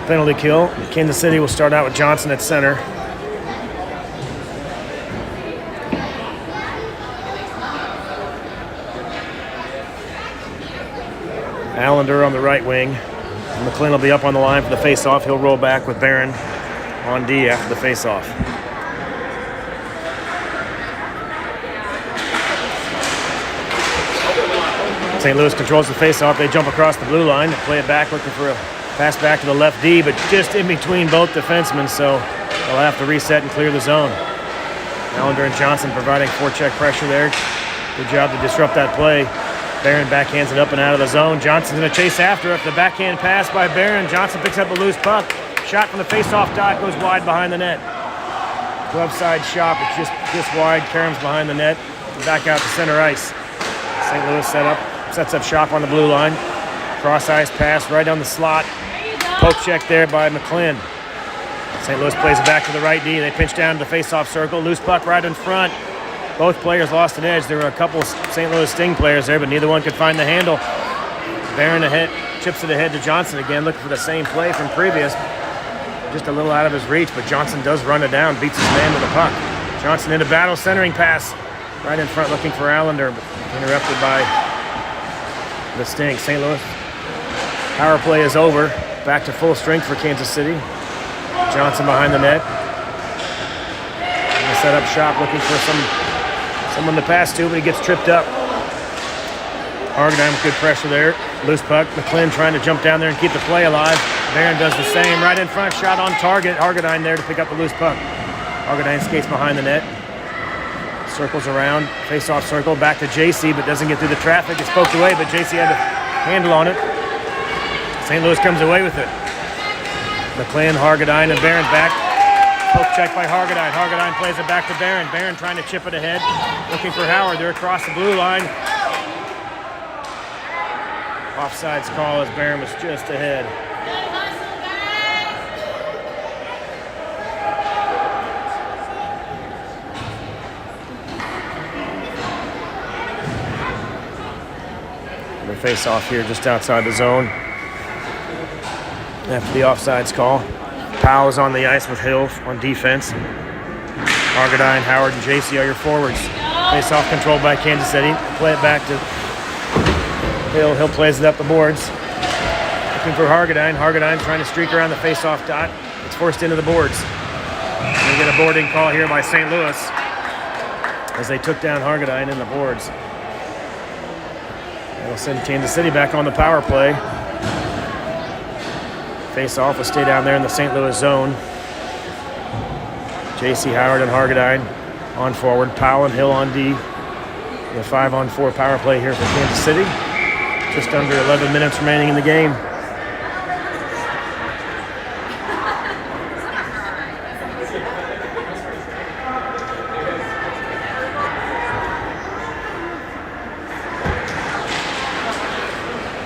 Penalty kill. Kansas City will start out with Johnson at center. Allender on the right wing. McLean will be up on the line for the face-off. He'll roll back with Barron on D after the face-off. St. Louis controls the face-off. They jump across the blue line and play it back, looking for a pass back to the left D, but just in between both defensemen, so they'll have to reset and clear the zone. Allender and Johnson providing forecheck pressure there. Good job to disrupt that play. Barron backhands it up and out of the zone. Johnson's going to chase after it. The backhand pass by Barron. Johnson picks up a loose puck. Shot from the face-off dot goes wide behind the net. Glove side shot, it's just wide. Karam's behind the net. Back out to center ice. St. Louis sets up shop on the blue line. Cross ice pass right down the slot. Poke check there by McClin. St. Louis plays it back to the right D. They pinch down to the face-off circle. Loose puck right in front. Both players lost an edge. There were a couple St. Louis Sting players there, but neither one could find the handle. Barron ahead, chips it ahead to Johnson again, looking for the same play from previous. Just a little out of his reach, but Johnson does run it down, beats his man with the puck. Johnson into battle, centering pass. Right in front looking for Allender, but interrupted by the Sting. St. Louis power play is over. Back to full strength for Kansas City. Johnson behind the net. Gonna set up shop looking for someone to pass to, but he gets tripped up. Hargadine with good pressure there. Loose puck. McClin trying to jump down there and keep the play alive. Barron does the same. Right in front, shot on target. Hargadine there to pick up the loose puck. Hargadine skates behind the net. Circles around. Face-off circle. Back to JC, but doesn't get through the traffic. It's poked away, but JC had a handle on it. St. Louis comes away with it. McClin, Hargadine, and Barron back. Poke check by Hargadine. Hargadine plays it back to Barron. Barron trying to chip it ahead. Looking for Howard. They're across the blue line. Offsides call as Barron was just ahead. The face off here just outside the zone. After the offsides call. Powell is on the ice with Hill on defense. Hargadine, Howard, and JC are your forwards. Face off controlled by Kansas City. Play it back to Hill. Hill plays it up the boards. Looking for Hargadine. Hargadine trying to streak around the face-off dot. It's forced into the boards. We get a boarding call here by St. Louis as they took down Hargadine in the boards. That'll send Kansas City back on the power play. Face-off will stay down there in the St. Louis zone. J.C. Howard and Hargadine on forward. Powell and Hill on D. The 5-on-4 power play here for Kansas City. Just under 11 minutes remaining in the game.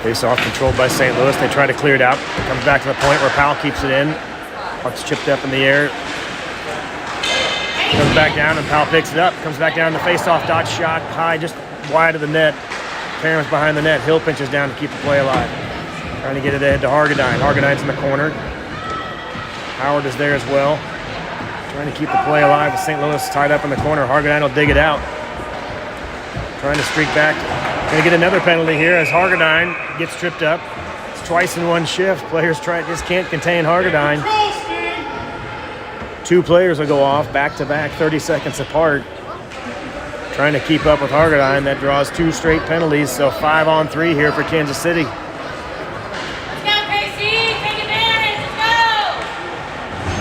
Face-off controlled by St. Louis. They try to clear it out. It comes back to the point where Powell keeps it in. Puck's chipped up in the air. Comes back down and Powell picks it up. Comes back down the face-off dot shot high, just wide of the net. Karam's behind the net. Hill pinches down to keep the play alive. Trying to get it ahead to Hargadine. Hargadine's in the corner. Howard is there as well. Trying to keep the play alive with St. Louis tied up in the corner. Hargadine will dig it out. Trying to streak back. Going to get another penalty here as Hargadine gets tripped up. It's twice in one shift. Players just can't contain Hargadine. Two players will go off back-to-back, 30 seconds apart. Trying to keep up with Hargadine. That draws two straight penalties, so 5-on-3 here for Kansas City. Let's go, KC! Take advantage!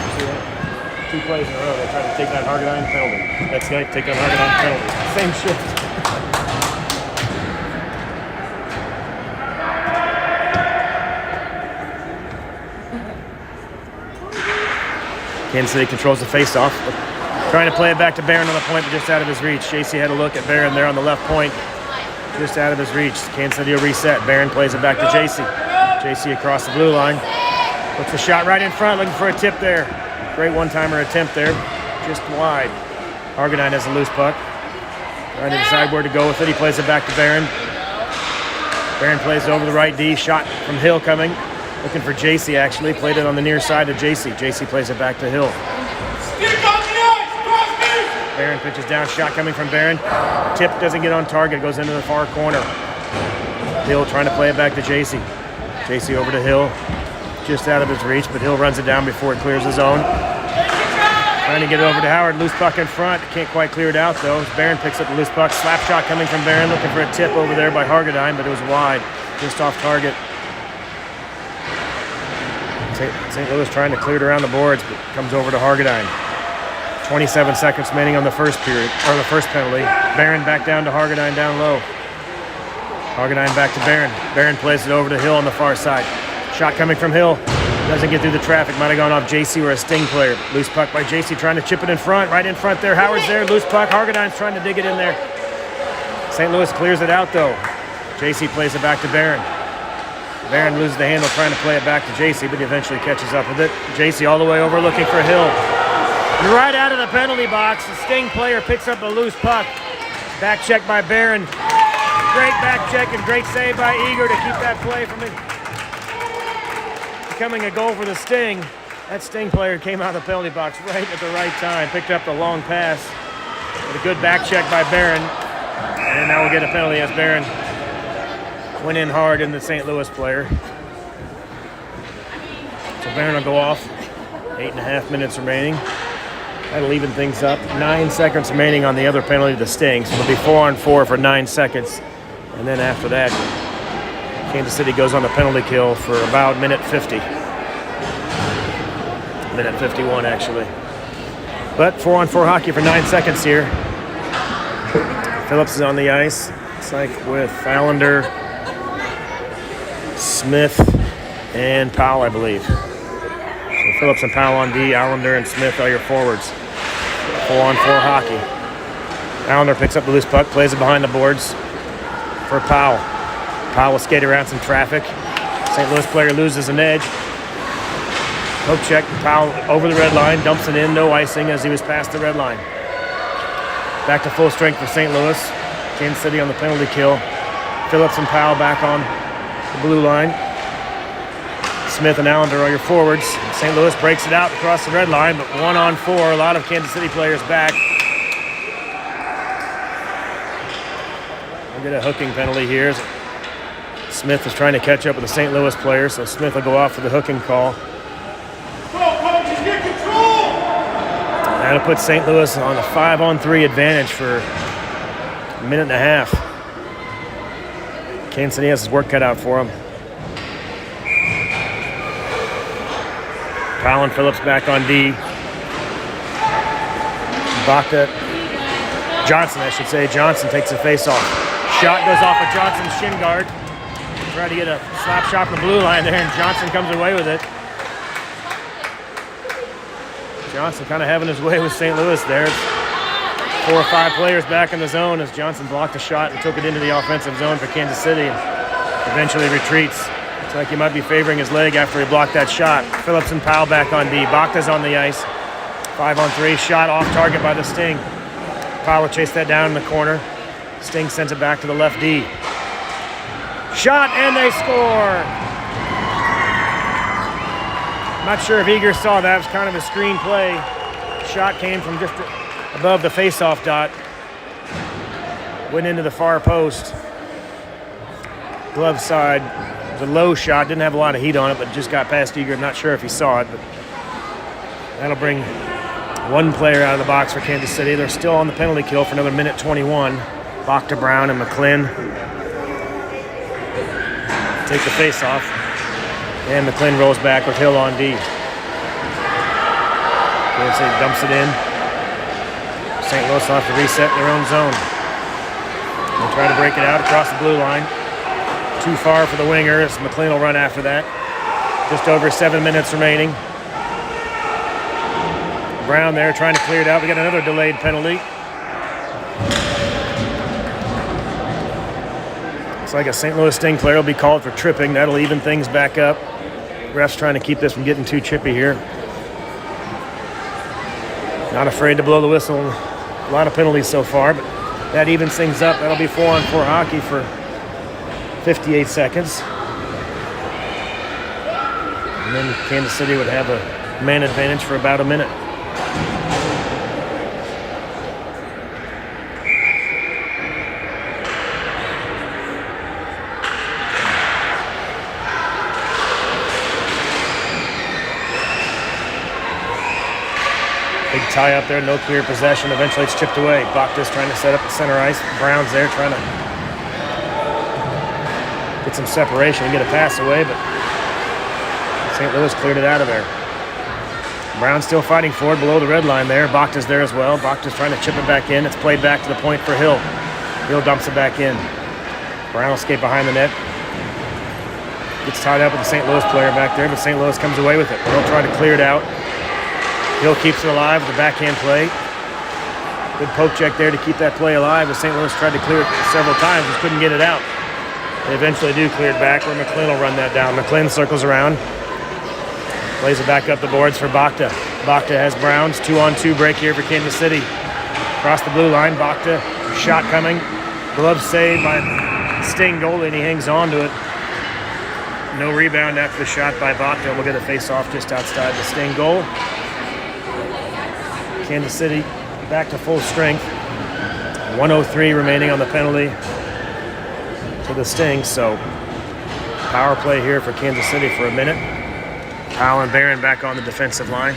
Let's go! Two plays in a row. They try to take down Hargadine, penalty. Next guy, take down Hargadine, penalty. Same shift. Kansas City controls the face-off. Trying to play it back to Barron on the point, but just out of his reach. JC had a look at Barron there on the left point. Just out of his reach. Kansas City will reset. Barron plays it back to JC. JC across the blue line. Puts the shot right in front, looking for a tip there. Great one-timer attempt there. Just wide. Hargadine has a loose puck. Trying to decide where to go with it. He plays it back to Barron. Barron plays it over the right D. Shot from Hill coming. Looking for JC actually. Played it on the near side of JC. JC plays it back to Hill. Barron pitches down. Shot coming from Barron. Tip doesn't get on target. Goes into the far corner. Hill trying to play it back to JC. JC over to Hill. Just out of his reach, but Hill runs it down before it clears the zone. Trying to get it over to Howard. Loose puck in front. Can't quite clear it out though. Barron picks up the loose puck. Slap shot coming from Barron. Looking for a tip over there by Hargadine, but it was wide. Just off target. St. Louis trying to clear it around the boards, but comes over to Hargadine. 27 seconds remaining on the first period, or the first penalty. Barron back down to Hargadine down low. Hargadine back to Barron. Barron plays it over to Hill on the far side. Shot coming from Hill. Doesn't get through the traffic. Might have gone off JC or a Sting player. Loose puck by JC trying to chip it in front. Right in front there. Howard's there. Loose puck. Hargadine's trying to dig it in there. St. Louis clears it out though. JC plays it back to Barron. Barron loses the handle trying to play it back to JC, but he eventually catches up with it. JC all the way over looking for Hill. And right out of the penalty box, the Sting player picks up a loose puck. Back check by Barron. Great back check and great save by Eager to keep that play from becoming a goal for the Sting. That Sting player came out of the penalty box right at the right time, picked up the long pass with a good back check by Barron. And now we'll get a penalty as Barron went in hard in the St. Louis player. So Barron will go off. 8.5 minutes remaining. That'll even things up. 9 seconds remaining on the other penalty, the Sting. So it'll be 4-on-4 for 9 seconds. And then after that, Kansas City goes on the penalty kill for about minute 50. Minute 51, actually. But 4-on-4 hockey for 9 seconds here. Phillips is on the ice. It's like with Allender, Smith, and Powell, I believe. So Phillips and Powell on D, Allender and Smith are your forwards. 4-on-4 hockey. Allender picks up the loose puck, plays it behind the boards for Powell. Powell will skate around some traffic. St. Louis player loses an edge. Poke check, Powell over the red line, dumps it in, no icing as he was past the red line. Back to full strength for St. Louis. Kansas City on the penalty kill. Phillips and Powell back on the blue line. Smith and Allender are your forwards. St. Louis breaks it out across the red line, but 1-on-4, a lot of Kansas City players back. We'll get a hooking penalty here. Smith is trying to catch up with the St. Louis player, so Smith will go off for the hooking call. That'll put St. Louis on a 5-on-3 advantage for a minute and a half. Kansas City has his work cut out for him. Powell and Phillips back on D. Johnson, I should say. Johnson takes a face-off. Shot goes off of Johnson's shin guard. Try to get a slap shot from the blue line there, and Johnson comes away with it. Johnson kind of having his way with St. Louis there. 4 or 5 players back in the zone as Johnson blocked a shot and took it into the offensive zone for Kansas City and eventually retreats. It's like he might be favoring his leg after he blocked that shot. Phillips and Powell back on D. Bakta's on the ice. 5-on-3, shot off target by the Sting. Powell chased that down in the corner. Sting sends it back to the left D. Shot, and they score! Not sure if Eager saw that. It was kind of a screen play. Shot came from just above the face-off dot. Went into the far post. Glove side. It was a low shot. Didn't have a lot of heat on it, but just got past Eager. I'm not sure if he saw it, but that'll bring one player out of the box for Kansas City. They're still on the penalty kill for another minute 21. Bakta, Brown, and McClin take the face-off. And McClin rolls back with Hill on D. Kansas City dumps it in. St. Louis will have to reset in their own zone. They'll try to break it out across the blue line. Too far for the winger as McClin will run after that. Just over 7 minutes remaining. Brown there trying to clear it out. We got another delayed penalty. Looks like a St. Louis Sting player will be called for tripping. That'll even things back up. Refs trying to keep this from getting too chippy here. Not afraid to blow the whistle. A lot of penalties so far, but that evens things up. That'll be 4-on-4 hockey for 58 seconds. And then Kansas City would have a man advantage for about a minute. Big tie up there, no clear possession. Eventually it's chipped away. Bakta's trying to set up the center ice. Brown's there trying to get some separation and get a pass away, but St. Louis cleared it out of there. Brown still fighting for it below the red line there. Bakta's there as well. Bakta's trying to chip it back in. It's played back to the point for Hill. Hill dumps it back in. Brown will skate behind the net. Gets tied up with the St. Louis player back there, but St. Louis comes away with it. They'll try to clear it out. Hill keeps it alive with the backhand play. Good poke check there to keep that play alive, as St. Louis tried to clear it several times, just couldn't get it out. They eventually do clear it back, where McClin will run that down. McClin circles around, plays it back up the boards for Bakta. Bakta has Browns, 2-on-2 break here for Kansas City. Across the blue line, Bakta, shot coming. Glove saved by Sting goalie, and he hangs on to it. No rebound after the shot by Bakta. We'll get a face-off just outside the Sting goal. Kansas City back to full strength. 1:03 remaining on the penalty to the Sting, so power play here for Kansas City for a minute. Powell and Barron back on the defensive line.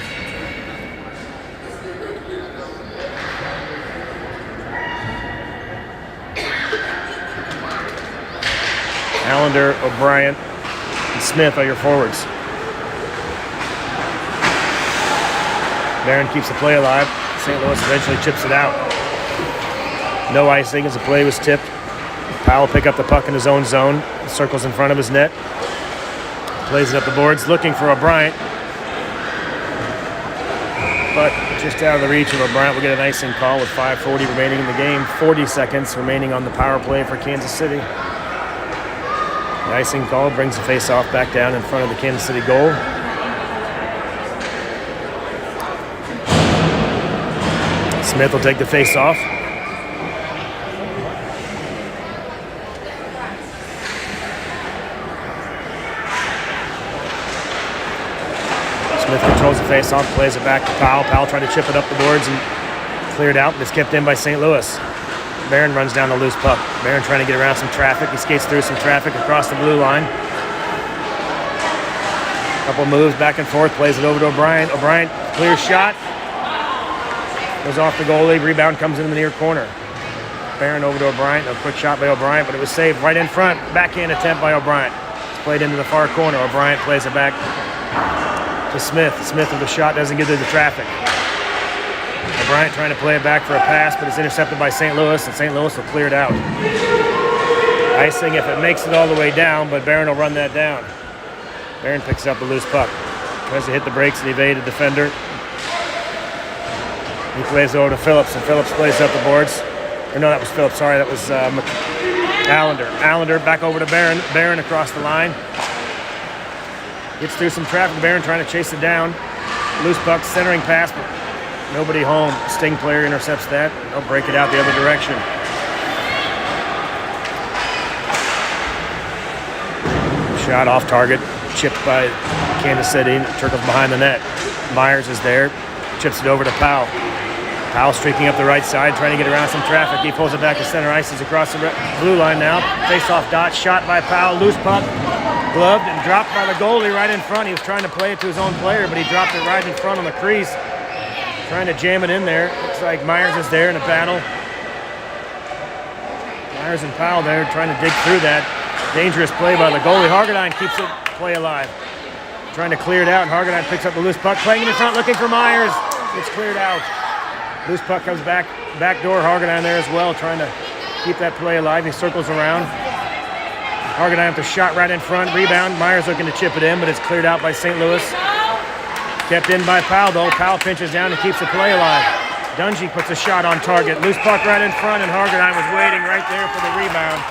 Allender, O'Brien, and Smith are your forwards. Barron keeps the play alive. St. Louis eventually chips it out. No icing as the play was tipped. Powell pick up the puck in his own zone. Circles in front of his net. Plays it up the boards, looking for O'Brien. But just out of the reach of O'Brien, we'll get an icing call with 5:40 remaining in the game. 40 seconds remaining on the power play for Kansas City. The icing call brings the face-off back down in front of the Kansas City goal. Smith will take the face-off. Smith controls the face-off, plays it back to Powell. Powell tried to chip it up the boards and cleared out, but it's kept in by St. Louis. Barron runs down the loose puck. Barron trying to get around some traffic. He skates through some traffic across the blue line. Couple moves back and forth, plays it over to O'Brien. O'Brien, clear shot. Goes off the goalie, rebound comes into the near corner. Barron over to O'Brien, a quick shot by O'Brien, but it was saved right in front. Backhand attempt by O'Brien. It's played into the far corner. O'Brien plays it back to Smith. Smith with the shot doesn't get through the traffic. O'Brien trying to play it back for a pass, but it's intercepted by St. Louis, and St. Louis will clear it out. Icing if it makes it all the way down, but Barron will run that down. Barron picks up the loose puck. Tries to hit the brakes and evade a defender. He plays over to Phillips, and Phillips plays up the boards. Or no, that was Phillips, sorry, that was Allender. Allender back over to Barron. Barron across the line. Gets through some traffic. Barron trying to chase it down. Loose puck, centering pass, but nobody home. Sting player intercepts that. They'll break it out the other direction. Shot off target, chipped by Kansas City. Turtles behind the net. Myers is there, chips it over to Powell. Powell streaking up the right side, trying to get around some traffic. He pulls it back to center ice. He's across the blue line now. Face-off dot, shot by Powell. Loose puck, gloved and dropped by the goalie right in front. He was trying to play it to his own player, but he dropped it right in front on the crease. Trying to jam it in there. Looks like Myers is there in a battle. Myers and Powell there trying to dig through that. Dangerous play by the goalie. Hargadine keeps the play alive. Trying to clear it out, and Hargadine picks up the loose puck. Playing in the front, looking for Myers. It's cleared out. Loose puck comes back door. Hargadine there as well, trying to keep that play alive. He circles around. Hargadine with the shot right in front. Rebound. Myers looking to chip it in, but it's cleared out by St. Louis. Kept in by Powell, though. Powell pinches down and keeps the play alive. Dungy puts a shot on target. Loose puck right in front, and Hargadine was waiting right there for the rebound.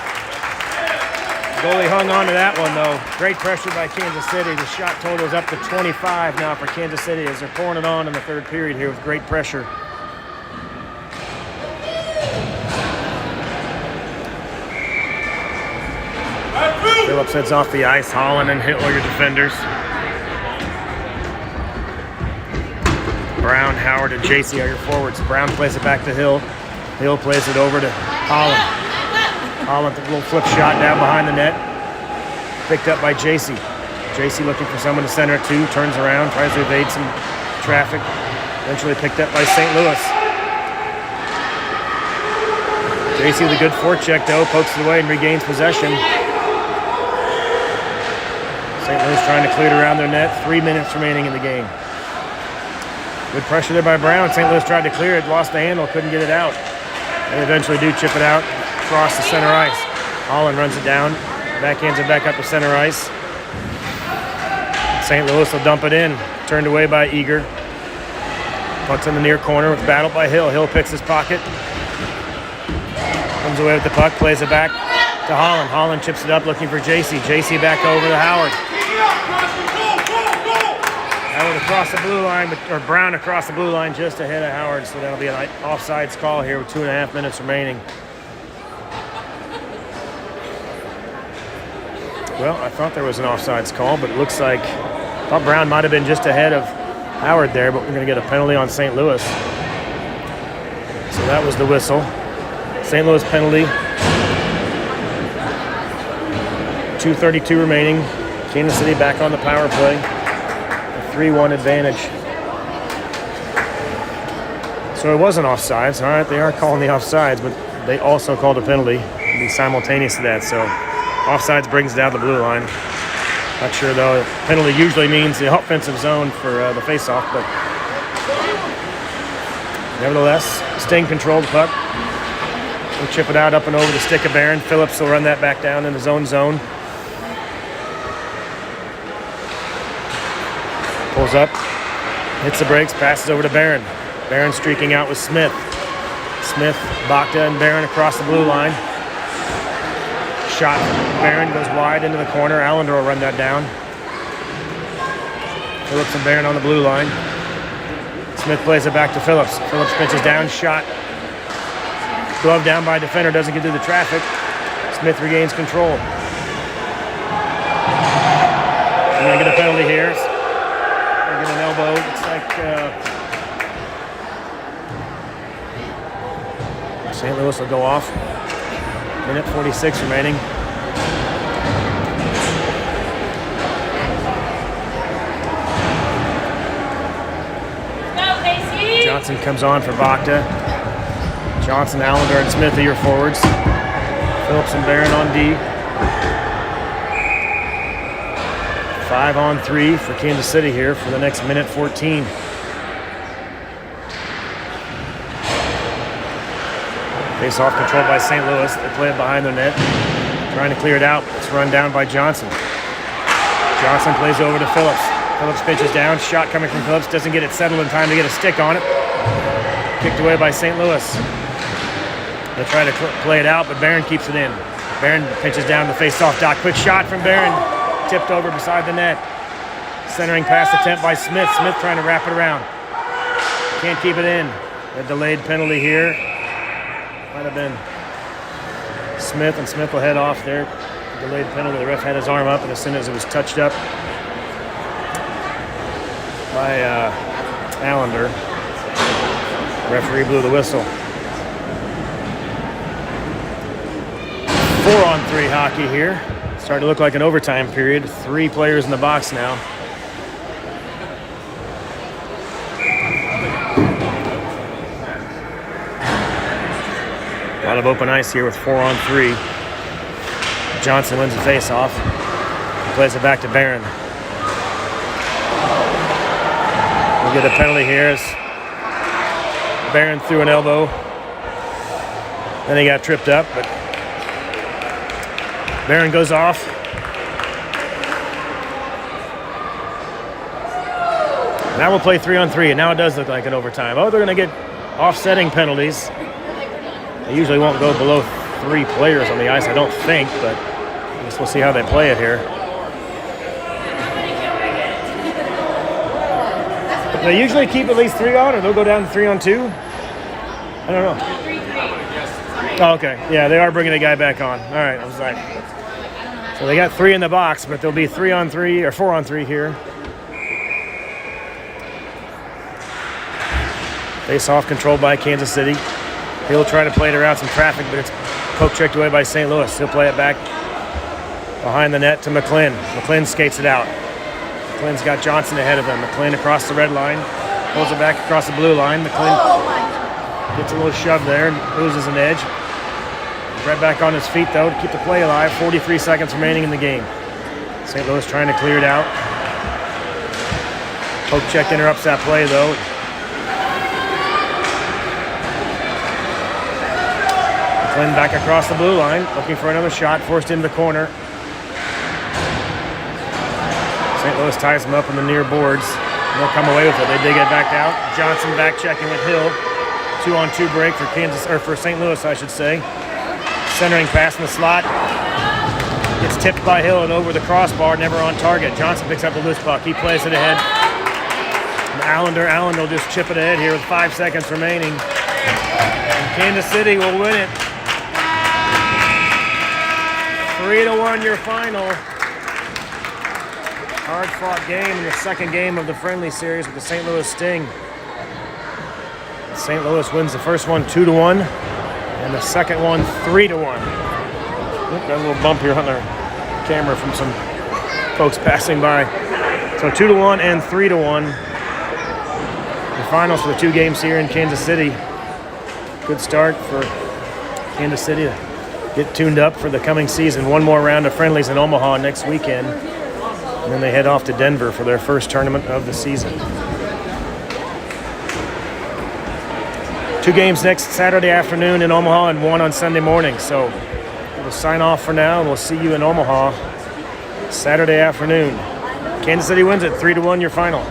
Goalie hung on to that one, though. Great pressure by Kansas City. The shot total is up to 25 now for Kansas City as they're pouring it on in the third period here with great pressure. Phillips heads off the ice. Holland and Hill are your defenders. Brown, Howard, and JC are your forwards. Brown plays it back to Hill. Hill plays it over to Holland. Holland, a little flip shot down behind the net. Picked up by JC. JC looking for someone to center it to. Turns around, tries to evade some traffic. Eventually picked up by St. Louis. JC with a good forecheck, though. Pokes it away and regains possession. St. Louis trying to clear it around their net. 3 minutes remaining in the game. Good pressure there by Brown. St. Louis tried to clear it, lost the handle, couldn't get it out. They eventually do chip it out across the center ice. Holland runs it down, backhands it back up to center ice. St. Louis will dump it in. Turned away by Eager. Puck's in the near corner with battle by Hill. Hill picks his pocket. Comes away with the puck, plays it back to Holland. Holland chips it up looking for JC. JC back over to Howard. Howard across the blue line, or Brown across the blue line just ahead of Howard. So that'll be an offsides call here with 2.5 minutes remaining. Well, I thought there was an offsides call, but it looks like I thought Brown might have been just ahead of Howard there, but we're going to get a penalty on St. Louis. So that was the whistle. St. Louis penalty. 2:32 remaining. Kansas City back on the power play. A 3-1 advantage. So it wasn't offsides. All right, they are calling the offsides, but they also called a penalty. It'll be simultaneous to that. So offsides brings down the blue line. Not sure though. Penalty usually means the offensive zone for the face-off, but nevertheless, Sting controlled the puck. We'll chip it out up and over the stick of Barron. Phillips will run that back down in his own zone. Pulls up, hits the brakes, passes over to Barron. Barron streaking out with Smith. Smith, Bacta, and Barron across the blue line. Shot. Barron goes wide into the corner. Allender will run that down. Phillips and Barron on the blue line. Smith plays it back to Phillips. Phillips pitches down, shot. Glove down by defender, doesn't get through the traffic. Smith regains control. We're going to get a penalty here. We're going to get an elbow. Looks like St. Louis will go off. Minute 46 remaining. Go, Casey! Johnson comes on for Bacta. Johnson, Allender, and Smith are your forwards. Phillips and Barron on D. 5-on-3 for Kansas City here for the next minute 14. Face-off controlled by St. Louis. They play it behind their net. Trying to clear it out. It's run down by Johnson. Johnson plays over to Phillips. Phillips pitches down. Shot coming from Phillips. Doesn't get it settled in time to get a stick on it. Kicked away by St. Louis. They try to play it out, but Barron keeps it in. Barron pitches down the face-off dot. Quick shot from Barron. Tipped over beside the net. Centering pass attempt by Smith. Smith trying to wrap it around. Can't keep it in. A delayed penalty here. Might have been Smith, and Smith will head off there. Delayed penalty. The ref had his arm up, and as soon as it was touched up by Allender, the referee blew the whistle. 4-on-3 hockey here. Starting to look like an overtime period. 3 players in the box now. A lot of open ice here with 4-on-3. Johnson wins the face-off. Plays it back to Barron. We'll get a penalty here as Barron threw an elbow. Then he got tripped up, but Barron goes off. Now we'll play 3-on-3, and now it does look like an overtime. Oh, they're going to get offsetting penalties. They usually won't go below 3 players on the ice, I don't think, but I guess we'll see how they play it here. They usually keep at least 3 on, or they'll go down to 3-on-2. I don't know. Oh, okay. Yeah, they are bringing the guy back on. All right, I was like, so they got 3 in the box, but there'll be 3-on-3 or 4-on-3 here. Face-off controlled by Kansas City. He'll try to play it around some traffic, but it's poke checked away by St. Louis. He'll play it back behind the net to McLean. McLean skates it out. McLean's got Johnson ahead of him. McLean across the red line. Pulls it back across the blue line. McLean gets a little shove there and loses an edge. Right back on his feet, though, to keep the play alive. 43 seconds remaining in the game. St. Louis trying to clear it out. Poke check interrupts that play, though. McLean back across the blue line, looking for another shot, forced into the corner. St. Louis ties them up in the near boards. They'll come away with it. They dig it back out. Johnson back checking with Hill. 2-on-2 break for for St. Louis, I should say. Centering pass in the slot. Gets tipped by Hill and over the crossbar, never on target. Johnson picks up the loose puck. He plays it ahead. And Allen will just chip it ahead here with 5 seconds remaining. And Kansas City will win it. 3-1 your final. Hard-fought game in the second game of the friendly series with the St. Louis Sting. St. Louis wins the first one 2-1, and the second one 3-1. Got a little bump here on their camera from some folks passing by. So 2-1 and 3-1. The finals for the two games here in Kansas City. Good start for Kansas City to get tuned up for the coming season. One more round of friendlies in Omaha next weekend. And then they head off to Denver for their first tournament of the season. 2 games next Saturday afternoon in Omaha and 1 on Sunday morning. So we'll sign off for now, and we'll see you in Omaha Saturday afternoon. Kansas City wins it 3-1 your final.